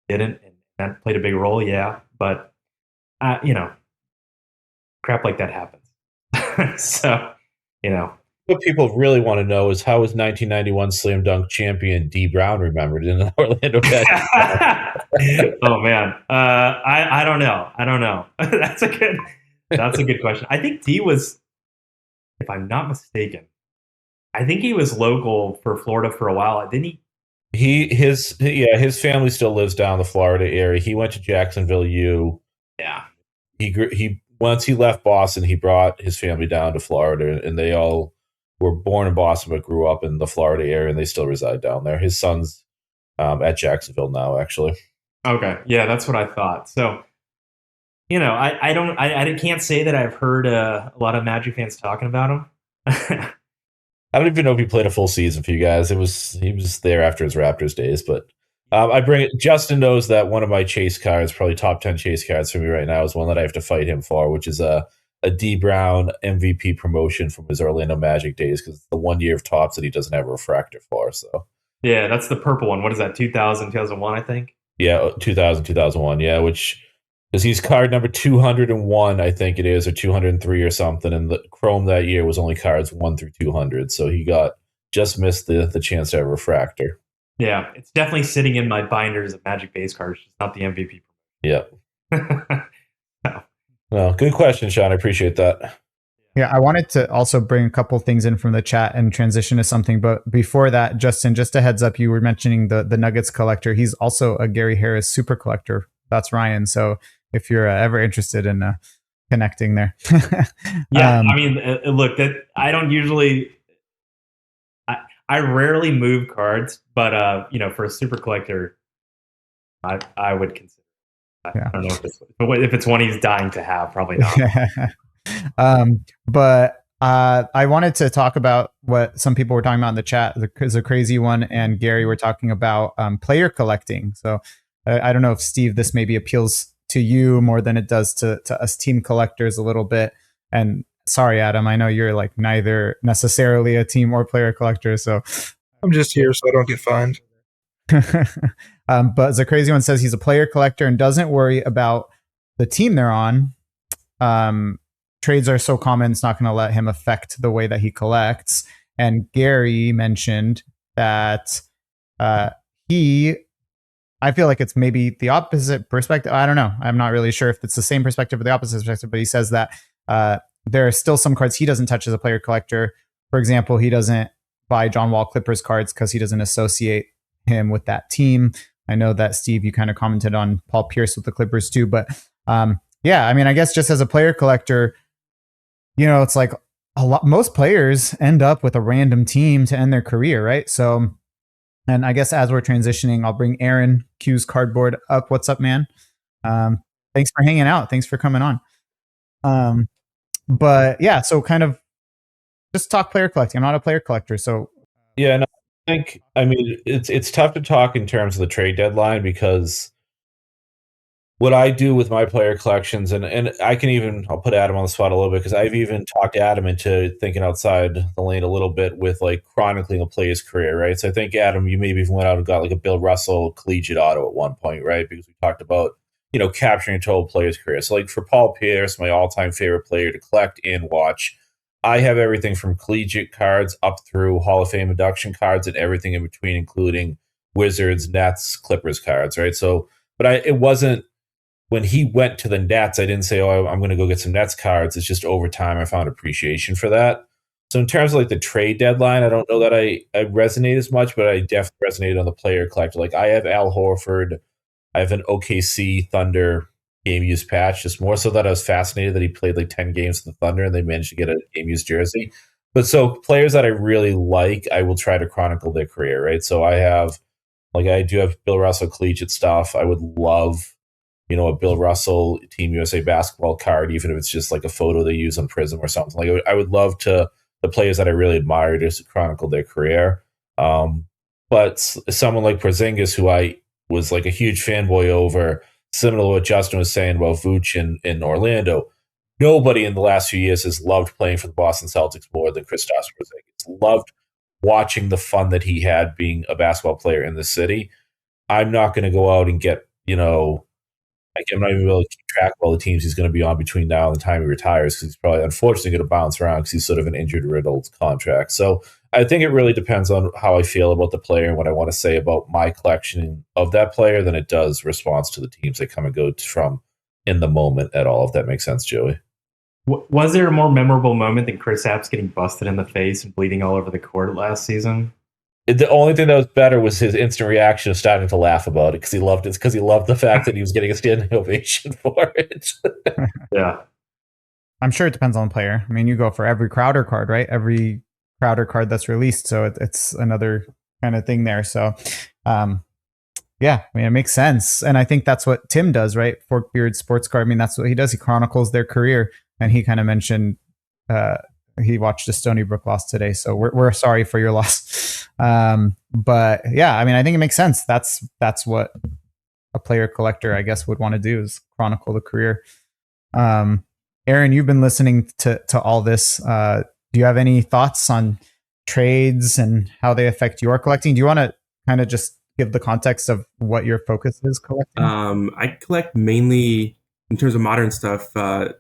didn't, and that played a big role, yeah, but crap like that happens. So, what people really want to know is how was 1991 Slam Dunk champion D Brown remembered in the Orlando Magic? Oh man, I don't know. That's a good question. I think D was, if I'm not mistaken, I think he was local for Florida for a while. Didn't he? His family still lives down the Florida area. He went to Jacksonville U. Yeah. He once he left Boston, he brought his family down to Florida, and they all were born in Boston but grew up in the Florida area, and they still reside down there. His son's at Jacksonville now, actually. Okay, yeah, that's what I thought. So, I can't say that I've heard a lot of Magic fans talking about him. I don't even know if he played a full season for you guys. He was there after his Raptors days, but Justin knows that one of my chase cards, probably top 10 chase cards for me right now, is one that I have to fight him for, which is a a D Brown MVP promotion from his Orlando Magic days because it's the 1 year of Topps that he doesn't have a refractor for. So Yeah, that's the purple one. What is that? 2000, 2001, I think. yeah, 2000, 2001. Yeah, which because he's card number 201, I think it is, or 203 or something. And the Chrome that year was only cards 1 through 200. So he just missed the chance to have a refractor. Yeah, it's definitely sitting in my binders of Magic base cards, just not the MVP. Yeah. Well, good question, Sean. I appreciate that. Yeah, I wanted to also bring a couple things in from the chat and transition to something. But before that, Justin, just a heads up, you were mentioning the Nuggets collector. He's also a Gary Harris super collector. That's Ryan. So if you're ever interested in connecting there. Yeah, I mean, look, that I don't usually... I rarely move cards, but for a super collector, I would consider. I don't know if it's one he's dying to have. Probably not. But I wanted to talk about what some people were talking about in the chat. The crazy one and Gary were talking about player collecting. So I don't know if Steve, this maybe appeals to you more than it does to us team collectors a little bit. And sorry, Adam, I know you're like neither necessarily a team or player collector. So I'm just here so I don't get fined. But the crazy one says he's a player collector and doesn't worry about the team they're on. Trades are so common, it's not going to let him affect the way that he collects. And Gary mentioned that I feel like it's maybe the opposite perspective. I don't know. I'm not really sure if it's the same perspective or the opposite perspective, but he says that there are still some cards he doesn't touch as a player collector. For example, he doesn't buy John Wall Clippers cards because he doesn't associate him with that team. I know that, Steve, you kind of commented on Paul Pierce with the Clippers too. But yeah, I mean, I guess just as a player collector, it's like most players end up with a random team to end their career, right? So, and I guess as we're transitioning, I'll bring Aaron Q's Cardboard up. What's up, man? Thanks for hanging out. Thanks for coming on. But yeah, so kind of just talk player collecting. I'm not a player collector, so yeah. No, I mean, it's tough to talk in terms of the trade deadline because what I do with my player collections, and I'll put Adam on the spot a little bit because I've even talked Adam into thinking outside the lane a little bit with like chronicling a player's career, right? So I think, Adam, you maybe even went out and got like a Bill Russell collegiate auto at one point, right? Because we talked about capturing a total player's career. So like for Paul Pierce, my all-time favorite player to collect and watch, I have everything from collegiate cards up through Hall of Fame induction cards and everything in between, including Wizards, Nets, Clippers cards, right? So, but it wasn't when he went to the Nets, I didn't say, oh, I'm going to go get some Nets cards. It's just over time I found appreciation for that. So in terms of like the trade deadline, I don't know that I resonate as much, but I definitely resonated on the player collector. Like I have Al Horford, I have an OKC Thunder game use patch, just more so that I was fascinated that he played like 10 games with the Thunder and they managed to get a game use jersey. But so players that I really like, I will try to chronicle their career, right? So I do have Bill Russell collegiate stuff. I would love, a Bill Russell Team USA basketball card, even if it's just like a photo they use on Prism or something. Like I would love the players that I really admire to chronicle their career. But someone like Porzingis, who I was like a huge fanboy over, similar to what Justin was saying about Vooch in Orlando, nobody in the last few years has loved playing for the Boston Celtics more than Kristaps Porzingis. Loved watching the fun that he had being a basketball player in the city. I'm not going to go out and get, I'm not even able to keep track of all the teams he's going to be on between now and the time he retires because he's probably, unfortunately, going to bounce around because he's sort of an injured-riddled contract. So I think it really depends on how I feel about the player and what I want to say about my collection of that player than it does response to the teams they come and go from in the moment at all, if that makes sense, Joey. Was there a more memorable moment than Kristaps getting busted in the face and bleeding all over the court last season? The only thing that was better was his instant reaction of starting to laugh about it because he loved it. Because he loved the fact that he was getting a standing ovation for it. Yeah, I'm sure it depends on the player. I mean, you go for every Crowder card, right? Every Crowder card that's released, so it's another kind of thing there. So, yeah, I mean, it makes sense, and I think that's what Tim does, right? Forkbeard Sports Card. I mean, that's what he does. He chronicles their career, and he kind of mentioned he watched a Stony Brook loss today, so we're sorry for your loss. But yeah, I mean, I think it makes sense. That's what a player collector, I guess, would want to do is chronicle the career. Aaron, you've been listening to all this. Do you have any thoughts on trades and how they affect your collecting? Do you want to kind of just give the context of what your focus is collecting? I collect mainly, in terms of modern stuff,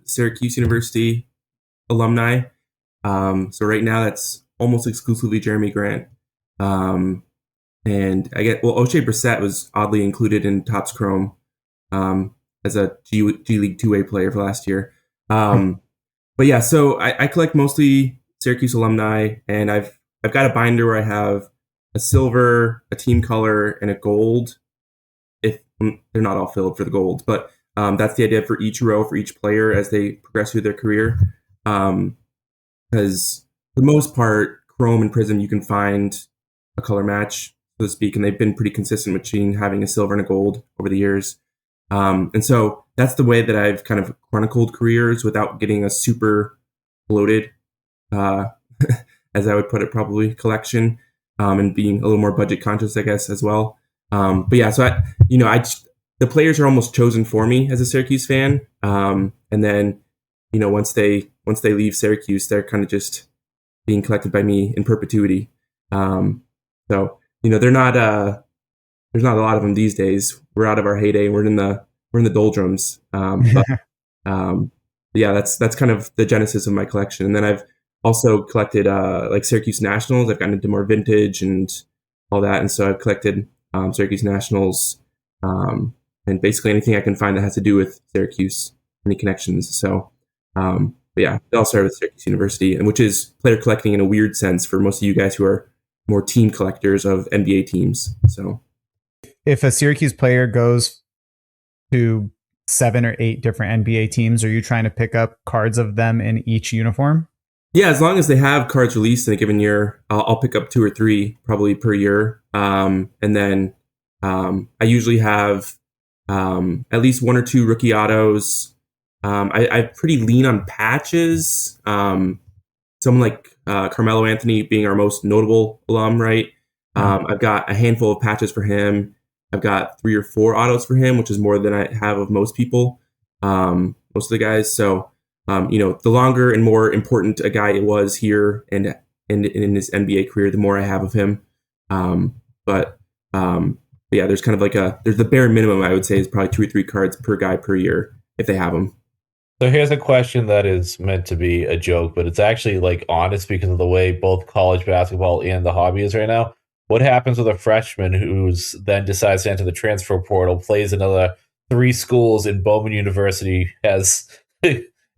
Syracuse University alumni. So right now that's almost exclusively Jeremy Grant. And O'Shea Brissett was oddly included in Topps Chrome as a G League 2A player for last year. But yeah, so I collect mostly Syracuse alumni, and I've got a binder where I have a silver, a team color, and a gold. If they're not all filled for the gold, but that's the idea for each row for each player as they progress through their career. Because for the most part, Chrome and Prism, you can find a color match, so to speak, and they've been pretty consistent between having a silver and a gold over the years. And so that's the way that I've kind of chronicled careers without getting a super bloated, as I would put it, probably collection, and being a little more budget conscious, I guess, as well. But yeah, so the players are almost chosen for me as a Syracuse fan. And then, once they leave Syracuse, they're kind of just being collected by me in perpetuity. So, they're not, there's not a lot of them these days. We're out of our heyday. We're in the doldrums. Yeah, that's kind of the genesis of my collection. And then I've also collected like Syracuse Nationals. I've gotten into more vintage and all that. And so I've collected Syracuse Nationals, and basically anything I can find that has to do with Syracuse, any connections. So, but yeah, it all started with Syracuse University, and which is player collecting in a weird sense for most of you guys who are more team collectors of NBA teams. So, if a Syracuse player goes to 7 or 8 different NBA teams, are you trying to pick up cards of them in each uniform? Yeah, as long as they have cards released in a given year, I'll pick up 2 or 3 probably per year. And then I usually have at least 1 or 2 rookie autos. I pretty lean on patches. Someone like Carmelo Anthony being our most notable alum, right? I've got a handful of patches for him. I've got 3 or 4 autos for him, which is more than I have of most people, most of the guys. So, the longer and more important a guy was here and in his NBA career, the more I have of him. But yeah, there's kind of there's the bare minimum, I would say, is probably 2 or 3 cards per guy per year if they have them. So here's a question that is meant to be a joke, but it's actually honest because of the way both college basketball and the hobby is right now. What happens with a freshman who's then decides to enter the transfer portal, plays another 3 schools in Bowman University, has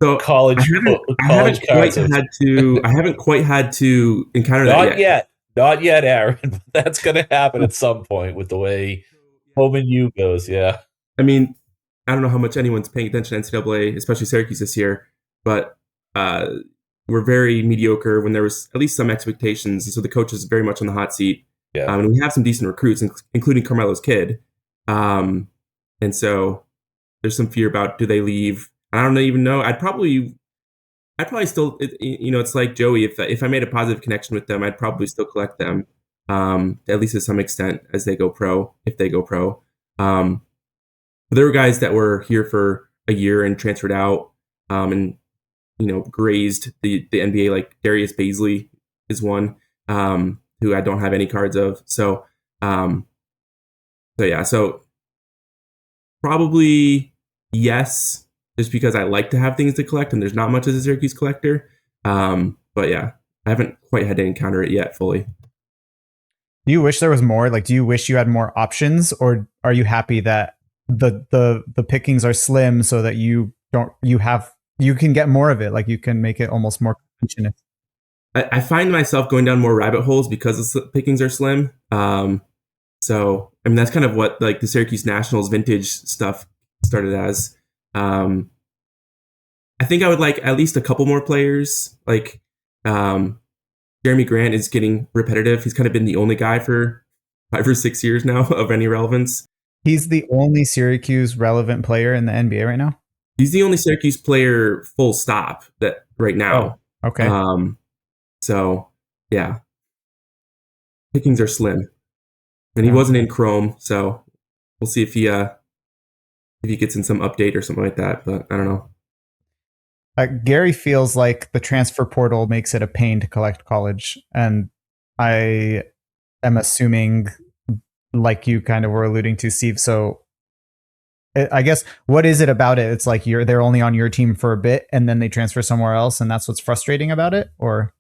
college cards? I haven't quite had to encounter that yet. Not yet, Aaron. But that's going to happen at some point with the way Bowman U goes. Yeah. I mean, I don't know how much anyone's paying attention to NCAA, especially Syracuse this year, but we're very mediocre when there was at least some expectations. And so the coach is very much on the hot seat. Yeah. And we have some decent recruits, including Carmelo's kid. And so there's some fear about, do they leave? I don't even know. I'd probably still, it's like Joey. If I made a positive connection with them, I'd probably still collect them, at least to some extent as they go pro, if they go pro. There were guys that were here for a year and transferred out, and grazed the NBA, like Darius Baisley is one, who I don't have any cards of. So yeah, so probably yes, just because I like to have things to collect, and there's not much as a Syracuse collector. But yeah, I haven't quite had to encounter it yet fully. Do you wish there was more? Do you wish you had more options, or are you happy that the pickings are slim so that you can get more of it? You can make it almost more conventional. I find myself going down more rabbit holes because the pickings are slim. So, I mean, that's kind of what the Syracuse Nationals vintage stuff started as. I think I would like at least a couple more players. Jeremy Grant is getting repetitive. He's kind of been the only guy for 5 or 6 years now of any relevance. He's the only Syracuse relevant player in the NBA right now? He's the only Syracuse player full stop that right now. Oh, okay. So yeah, pickings are slim, and he wasn't in Chrome, so we'll see if he gets in some update or something like that. But I don't know. Gary feels like the transfer portal makes it a pain to collect college, and I am assuming, like you kind of were alluding to, Steve. So I guess what is it about it? It's like they're only on your team for a bit, and then they transfer somewhere else, and that's what's frustrating about it, or?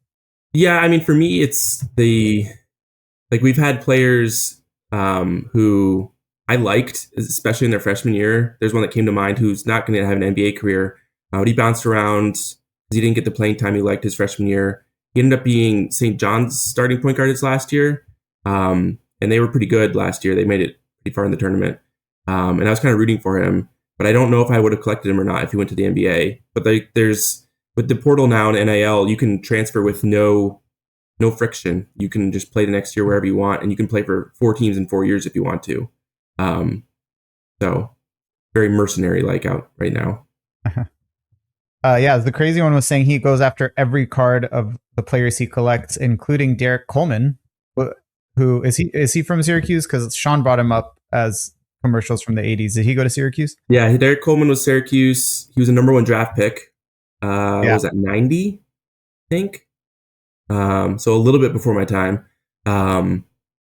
Yeah, I mean, for me, it's we've had players who I liked, especially in their freshman year. There's one that came to mind who's not going to have an NBA career. But he bounced around because he didn't get the playing time he liked his freshman year. He ended up being St. John's starting point guard his last year. And they were pretty good last year. They made it pretty far in the tournament. And I was kind of rooting for him. But I don't know if I would have collected him or not if he went to the NBA. But there's with the portal now and NIL, you can transfer with no friction. You can just play the next year wherever you want. And you can play for 4 teams in 4 years if you want to. So very mercenary-like out right now. Yeah, the crazy one was saying he goes after every card of the players he collects, including Derek Coleman. Who is he? Is he from Syracuse? Because Sean brought him up as commercials from the 80s. Did he go to Syracuse? Yeah, Derek Coleman was Syracuse. He was a number 1 draft pick. Was that 90? I think. So a little bit before my time.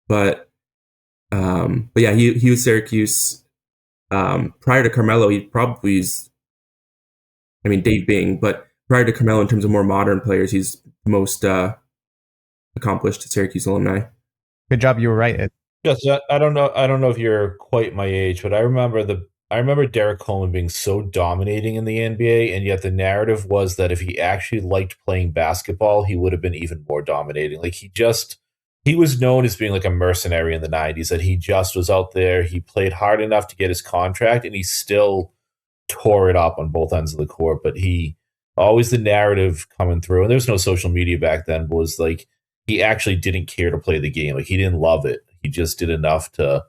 But yeah, he was Syracuse. Prior to Carmelo, he probably is. I mean, Dave Bing, but prior to Carmelo, in terms of more modern players, he's the most accomplished Syracuse alumni. Good job, you were right. Yes, I don't know if you're quite my age, but I remember Derek Coleman being so dominating in the NBA, and yet the narrative was that if he actually liked playing basketball, he would have been even more dominating. Like he was known as being like a mercenary in the 90s, that he just was out there. He played hard enough to get his contract, and he still tore it up on both ends of the court. But he always, the narrative coming through, and there's no social media back then, was like he actually didn't care to play the game. Like he didn't love it. He just did enough to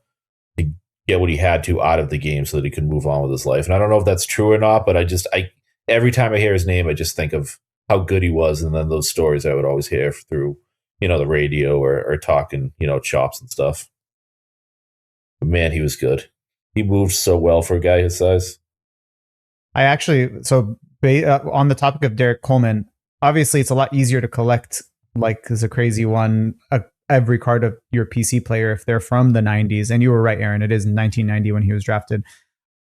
get what he had to out of the game so that he could move on with his life. And I don't know if that's true or not, but I every time I hear his name, I just think of how good he was, and then those stories I would always hear through, the radio or talking, chops and stuff. But man, he was good. He moved so well for a guy his size. I actually, on the topic of Derek Coleman, obviously it's a lot easier to collect, like, as a crazy one, every card of your PC player if they're from the 90s. And you were right, Aaron, it is 1990 when he was drafted.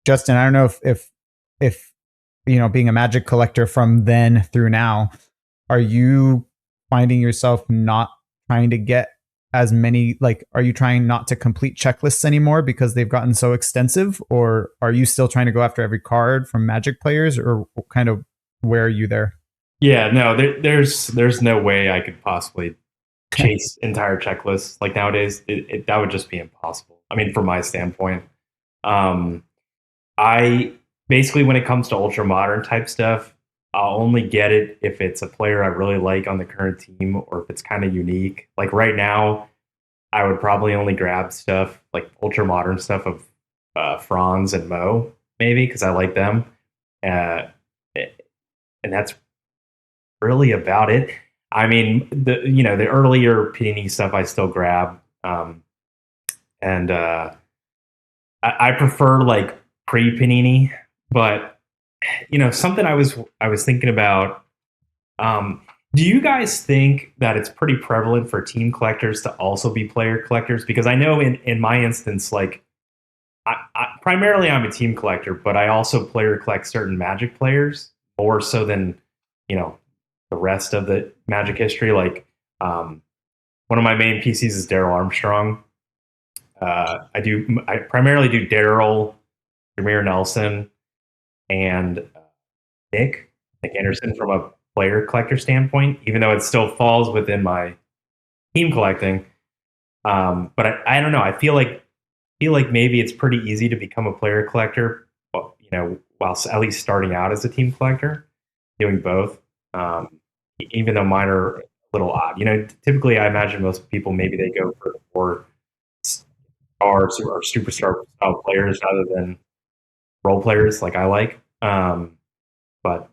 Justin, I don't know if being a Magic collector from then through now, are you finding yourself not trying to get as many, like, are you trying not to complete checklists anymore because they've gotten so extensive, or are you still trying to go after every card from Magic players, or kind of where are you there? Yeah, no, there's no way I could possibly chase entire checklists. Like nowadays, that would just be impossible. I mean, from my standpoint, I basically, when it comes to ultra modern type stuff, I'll only get it if it's a player I really like on the current team, or if it's kind of unique. Like right now, I would probably only grab stuff like ultra modern stuff of Franz and Mo, maybe, because I like them. And that's really about it. I mean, the earlier Panini stuff I still grab. And I prefer like pre-Panini, but something I was thinking about. Do you guys think that it's pretty prevalent for team collectors to also be player collectors? Because I know in my instance, like I primarily I'm a team collector, but I also player collect certain Magic players more so than the rest of the Magic history. Like one of my main PCs is Darryl Armstrong. I primarily do Darryl, Jameer Nelson, and Nick Anderson from a player collector standpoint, even though it still falls within my team collecting. But I don't know. I feel like maybe it's pretty easy to become a player collector, while at least starting out as a team collector, doing both. Even though mine are a little odd. Typically I imagine most people, maybe they go for the 4 stars or superstar style players rather than role players like I like. But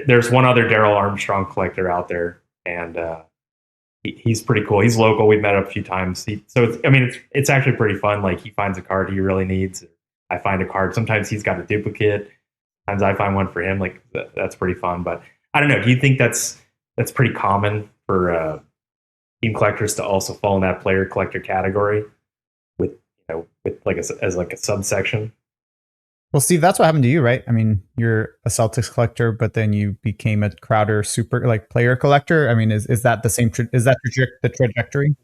there's one other Darryl Armstrong collector out there, and he's pretty cool. He's local. We've met up a few times. It's actually pretty fun. Like he finds a card he really needs. I find a card. Sometimes he's got a duplicate. Sometimes I find one for him. Like that's pretty fun. But I don't know. Do you think that's pretty common for team collectors to also fall in that player collector category with like as like a subsection? Well, Steve, that's what happened to you, right? I mean, you're a Celtics collector, but then you became a Crowder super like player collector. I mean, is that the same? Is that the trajectory?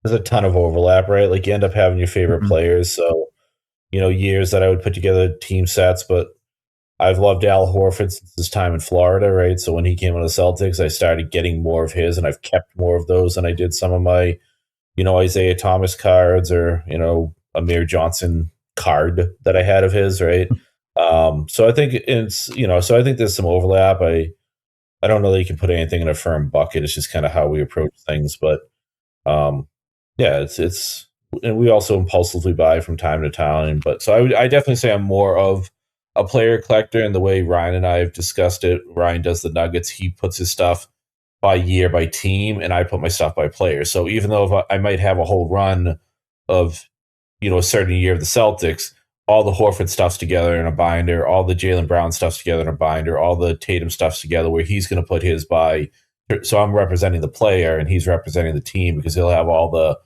There's a ton of overlap, right? Like you end up having your favorite Mhm. players. So, years that I would put together team sets, but I've loved Al Horford since his time in Florida, right? So when he came on the Celtics, I started getting more of his, and I've kept more of those than I did some of my, Isaiah Thomas cards or, Amir Johnson card that I had of his, right? So I think so I think there's some overlap. I don't know that you can put anything in a firm bucket. It's just kind of how we approach things. But yeah, it's and we also impulsively buy from time to time. But so I definitely say I'm more of a player collector, and the way Ryan and I have discussed it. Ryan does the Nuggets. He puts his stuff by year by team, and I put my stuff by player. So even though if I might have a whole run of a certain year of the Celtics, all the Horford stuff's together in a binder, all the Jaylen Brown stuff's together in a binder, all the Tatum stuff's together where he's going to put his by. So I'm representing the player and he's representing the team because he'll have the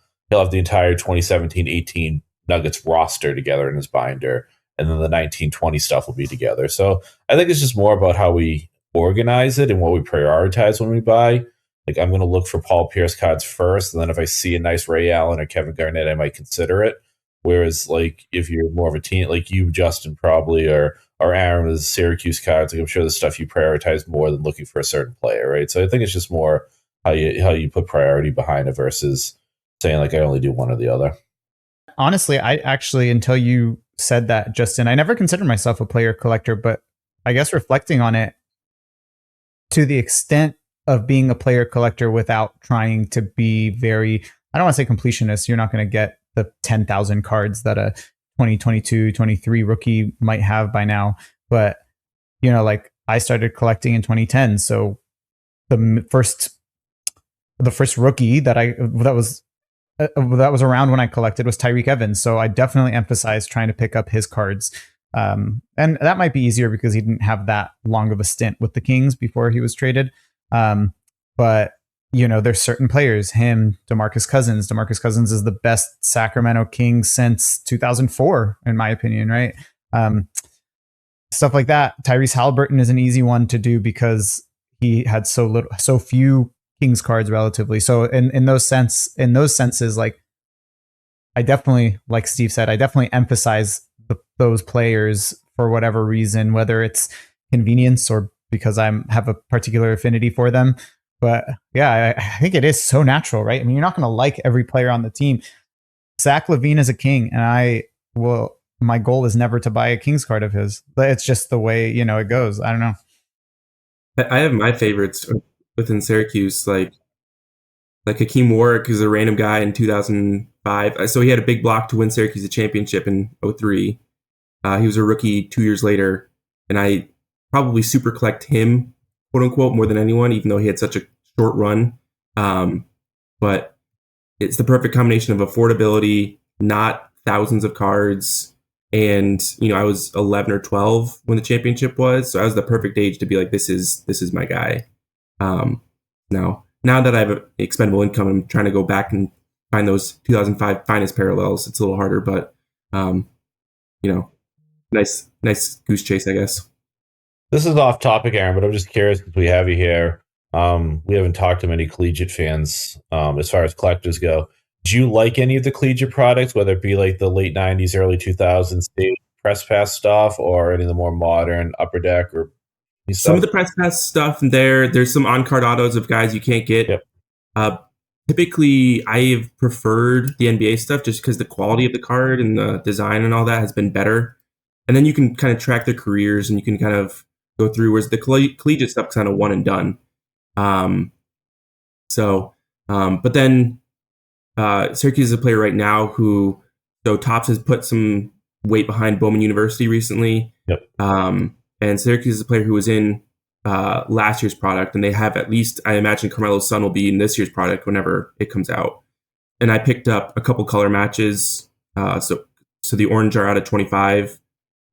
entire 2017-18 Nuggets roster together in his binder, and then the 19-20 stuff will be together. So I think it's just more about how we organize it and what we prioritize when we buy. Like I'm going to look for Paul Pierce cards first, and then if I see a nice Ray Allen or Kevin Garnett, I might consider it. Whereas, like, if you're more of a team, like you, Justin, probably, or Aaron with Syracuse cards, like I'm sure the stuff you prioritize more than looking for a certain player, right? So I think it's just more how you put priority behind it versus saying like I only do one or the other. Honestly, I actually, until you said that, Justin, I never considered myself a player collector, but I guess reflecting on it, to the extent of being a player collector without trying to be very, I don't want to say completionist. You're not going to get the 10,000 cards that a 2022, 23 rookie might have by now. But, like I started collecting in 2010. So the first rookie that was around when I collected was Tyreke Evans. So I definitely emphasized trying to pick up his cards. And that might be easier because he didn't have that long of a stint with the Kings before he was traded. But there's certain players, him, DeMarcus Cousins. DeMarcus Cousins is the best Sacramento King since 2004, in my opinion, right? Stuff like that. Tyrese Halliburton is an easy one to do because he had so few Kings cards relatively. So in those senses, like I definitely, like Steve said, I definitely emphasize those players for whatever reason, whether it's convenience or because I have a particular affinity for them. But yeah, I think it is so natural, right? I mean, you're not going to like every player on the team. Zach LaVine is a King, and my goal is never to buy a Kings card of his. But it's just the way, it goes. I don't know. I have my favorites within Syracuse, like Hakeem Warwick, who's a random guy in 2005. So he had a big block to win Syracuse a championship in 2003. He was a rookie 2 years later, and I probably super collect him, quote unquote, more than anyone, even though he had such a short run. But it's the perfect combination of affordability, not thousands of cards. And, I was 11 or 12 when the championship was. So I was the perfect age to be like, this is my guy. Now that I have expendable income, I'm trying to go back and find those 2005 finest parallels. It's a little harder, but, nice goose chase, I guess. This is off topic, Aaron, but I'm just curious because we have you here. We haven't talked to many collegiate fans as far as collectors go. Do you like any of the collegiate products, whether it be like the late 90s, early 2000s state press pass stuff or any of the more modern Upper Deck or stuff? Some of the press pass stuff there's some on-card autos of guys you can't get. Yep. Typically, I have preferred the NBA stuff just because the quality of the card and the design and all that has been better. And then you can kind of track their careers and you can kind of go through, whereas the collegiate stuff kind of one and done. But then Syracuse is a player right now who, so Topps has put some weight behind Bowman University recently. Yep. And Syracuse is a player who was in last year's product, and they have at least, I imagine Carmelo's son will be in this year's product whenever it comes out. And I picked up a couple color matches. So the orange are out of 25.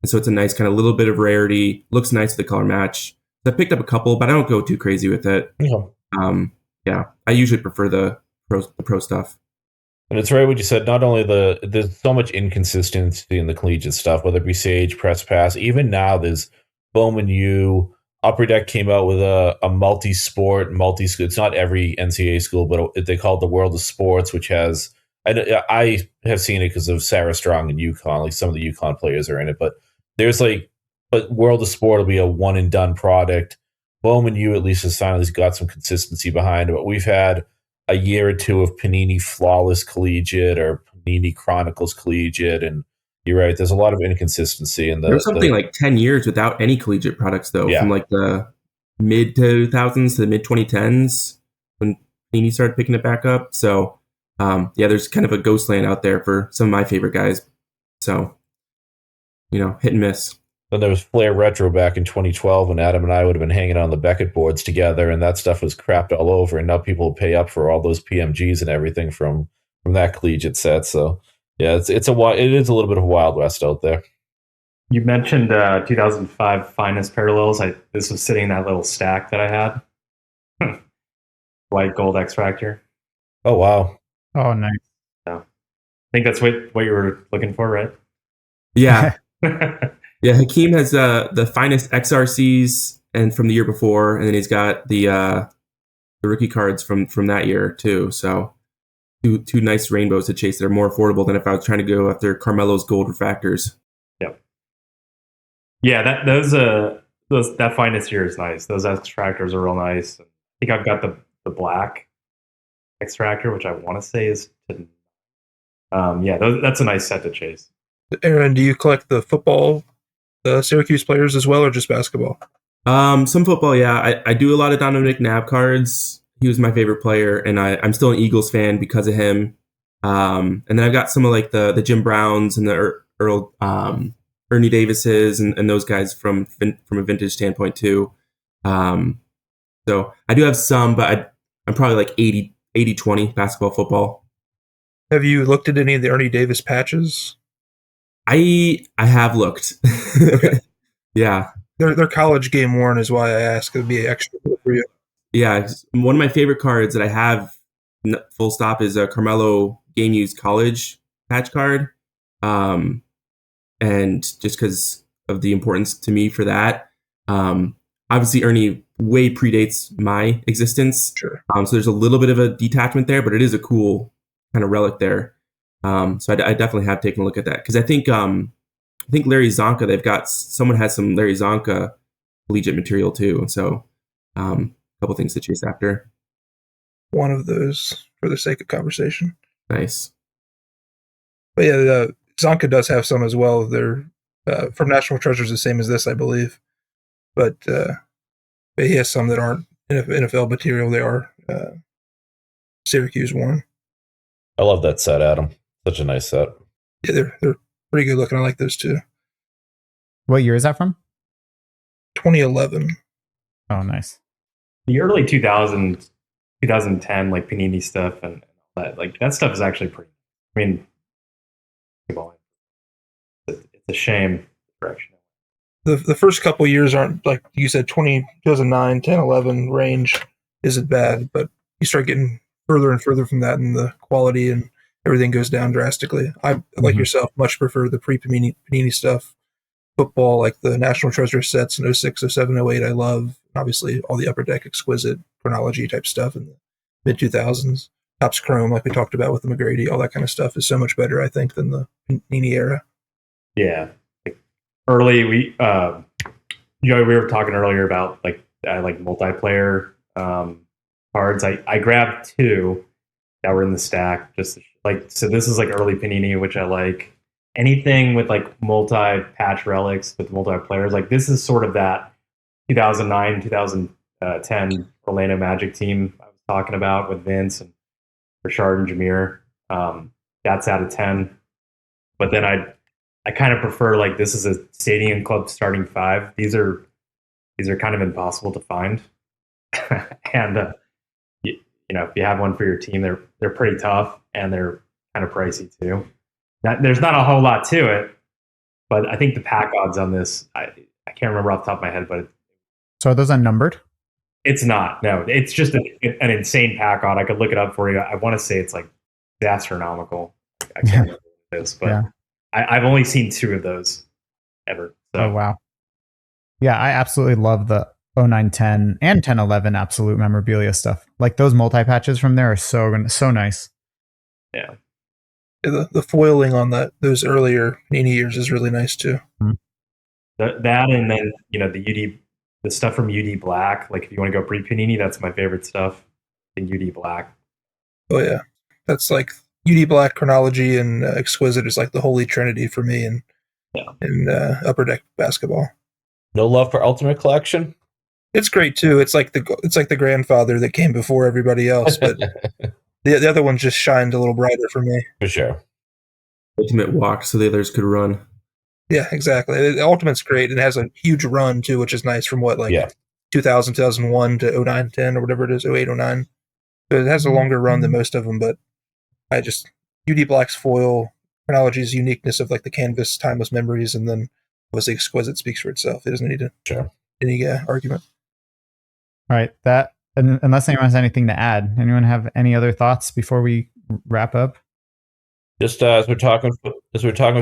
And so it's a nice kind of little bit of rarity. Looks nice with the color match. So I picked up a couple, but I don't go too crazy with it. Yeah, I usually prefer the pro stuff. And it's right what you said. Not only there's so much inconsistency in the collegiate stuff, whether it be Sage, Press Pass. Even now, there's Bowman U. Upper Deck came out with a multi-sport, multi-school. It's not every NCAA school, but they call it the World of Sports, which has. I have seen it because of Sarah Strong and UConn. Like some of the UConn players are in it, but there's but World of Sport will be a one and done product. Bowman U at least has finally got some consistency behind it, but we've had a year or two of Panini Flawless Collegiate or Panini Chronicles Collegiate, and you're right. There's a lot of inconsistency in there was something like 10 years without any collegiate products, though, from like the mid 2000s to the mid 2010s when Panini started picking it back up. So, there's kind of a ghost land out there for some of my favorite guys. So, hit and miss. Then there was Flair Retro back in 2012 when Adam and I would have been hanging on the Beckett boards together, and that stuff was crapped all over. And now people pay up for all those PMGs and everything from that collegiate set. So yeah, it is a little bit of a Wild West out there. You mentioned 2005 Finest Parallels. This was sitting in that little stack that I had. White gold X-Fractor. Oh wow! Oh nice. So, I think that's what you were looking for, right? Yeah. Yeah, Hakeem has the Finest XRCs and from the year before, and then he's got the rookie cards from that year too. So two nice rainbows to chase that are more affordable than if I was trying to go after Carmelo's gold refractors. Yep. Yeah, that Finest year is nice. Those X-Fractors are real nice. I think I've got the black X-Fractor, which I want to say is that's a nice set to chase. Aaron, do you collect the football Syracuse players as well, or just basketball? Some football, yeah. I do a lot of Donovan McNabb cards. He was my favorite player, and I'm still an Eagles fan because of him. And then I've got some of like the Jim Browns and the Ernie Davises and those guys from a vintage standpoint too. So I do have some, but I'm probably like 80-20 basketball, football. Have you looked at any of the Ernie Davis patches? I have looked. Okay. Yeah. They're college game worn is why I ask. It would be extra for you. Yeah. One of my favorite cards that I have, full stop, is a Carmelo Game Used College patch card. And just because of the importance to me for that. Obviously, Ernie way predates my existence. Sure. So there's a little bit of a detachment there, but it is a cool kind of relic there. So I definitely have taken a look at that because I think Larry Zonka, someone has some Larry Zonka collegiate material too. And so a couple things to chase after. One of those for the sake of conversation. Nice. But yeah, Zonka does have some as well. They're from National Treasures, the same as this, I believe. But he has some that aren't NFL material. They are Syracuse worn. I love that set, Adam. Such a nice set. Yeah, they're pretty good looking. I like those too. What year is that from? 2011. Oh, nice. The early 2000s, 2010, like Panini stuff and all that, like that stuff is actually pretty. I mean, it's a shame. Direction. The first couple years aren't, like you said, 2009, 10, 11 range isn't bad, but you start getting further and further from that, and the quality and everything goes down drastically. I, like yourself, much prefer the pre-Panini stuff. Football, like the National Treasure sets in 06, 07, 08, I love. Obviously, all the Upper Deck exquisite chronology type stuff in the mid-2000s. Topps Chrome, like we talked about with the McGrady, all that kind of stuff is so much better, I think, than the Panini era. Yeah. Early, we were talking earlier about like multiplayer cards. I grabbed two that were in the stack. Just like, so this is like early Panini, which I like. Anything with like multi-patch relics with multiplayers, like this is sort of that 2009, 2010 Orlando Magic team I was talking about with Vince and Richard and Jameer. That's out of 10. But then I kind of prefer, like, this is a Stadium Club starting 5. These are kind of impossible to find. And you know, if you have one for your team, they're pretty tough and they're kind of pricey too. There's not a whole lot to it, But I think the pack odds on this, I can't remember off the top of my head, but So are those unnumbered? it's not. No, it's just an insane pack odd. I could look it up for you. I want to say it's like astronomical. I can't remember what it is, but Yeah. I've only seen 2 of those ever. So Oh wow. Yeah, I absolutely love the 0910 and 1011 absolute memorabilia stuff. Like those multi-patches from there are so nice. yeah. The foiling on those earlier Panini years is really nice too. That and then the stuff from UD Black. Like if you want to go pre-Panini, that's my favorite stuff. In UD Black. Oh yeah, that's like UD Black, Chronology, and Exquisite is like the holy trinity for me in Upper Deck basketball. No love for Ultimate Collection? It's great too. It's like the grandfather that came before everybody else, but the other one just shined a little brighter for me. For sure. Ultimate walk so the others could run. Yeah, exactly. The Ultimate's great and it has a huge run too, which is nice from 2000, 2001 to 09, 10 or whatever it is, 08, 09. So it has a longer run than most of them, but UD Black's foil, Chronology's uniqueness of like the canvas, timeless memories, and then was the Exquisite speaks for itself. It doesn't need any argument. All right, unless anyone has anything to add. Anyone have any other thoughts before we wrap up? Just as we're talking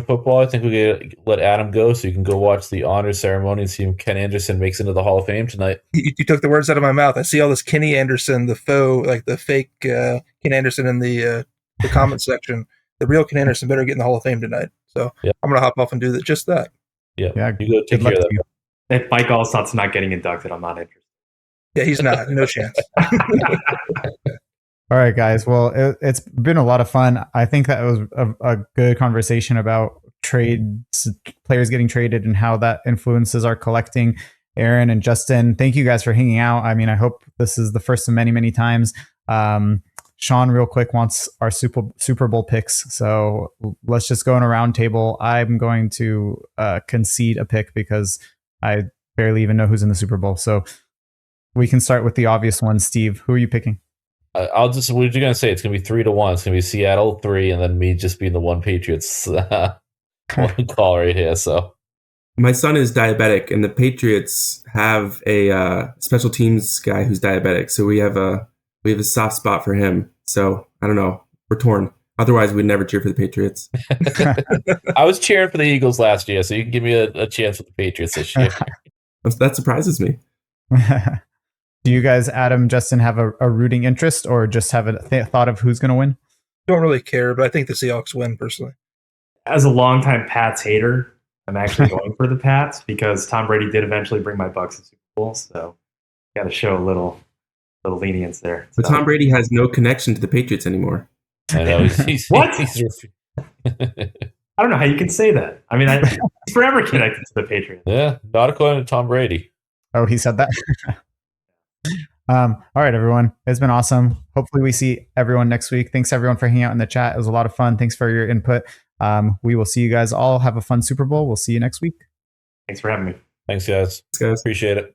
football, I think we could let Adam go so you can go watch the honors ceremony and see if Ken Anderson makes into the Hall of Fame tonight. You took the words out of my mouth. I see all this Kenny Anderson, the faux, like the fake Ken Anderson in the comment section. The real Ken Anderson better get in the Hall of Fame tonight. So I'm going to hop off and do just that. Yeah, Yeah, you go take care of that. If Mike Allstott's not getting inducted, I'm not interested. Yeah, he's not. No chance. All right, guys. Well, it's been a lot of fun. I think that was a good conversation about trades, players getting traded, and how that influences our collecting. Aaron and Justin, thank you guys for hanging out. I mean, I hope this is the first of many, many times. Sean, real quick, wants our Super Bowl picks. So let's just go in a round table. I'm going to concede a pick because I barely even know who's in the Super Bowl. So we can start with the obvious one. Steve, who are you picking? What are you going to say? It's going to be 3-1. It's going to be Seattle 3, and then me just being the one Patriots one call right here. So my son is diabetic, and the Patriots have a special teams guy who's diabetic. So we have a soft spot for him. So I don't know. We're torn. Otherwise, we'd never cheer for the Patriots. I was cheering for the Eagles last year, so you can give me a chance with the Patriots this year. That surprises me. Do you guys, Adam, Justin, have a rooting interest or just have a thought of who's going to win? Don't really care, but I think the Seahawks win personally. As a longtime Pats hater, I'm actually going for the Pats because Tom Brady did eventually bring my Bucks to Super Bowl, so got to show a little lenience there. But Tom Brady has no connection to the Patriots anymore. I know. What? I don't know how you can say that. I mean, he's forever connected to the Patriots. Yeah, not according to Tom Brady. Oh, he said that? All right, everyone. It's been awesome. Hopefully we see everyone next week. Thanks, everyone, for hanging out in the chat. It was a lot of fun. Thanks for your input. We will see you guys all. Have a fun Super Bowl. We'll see you next week. Thanks for having me. Thanks, guys. Thanks, guys. Appreciate it.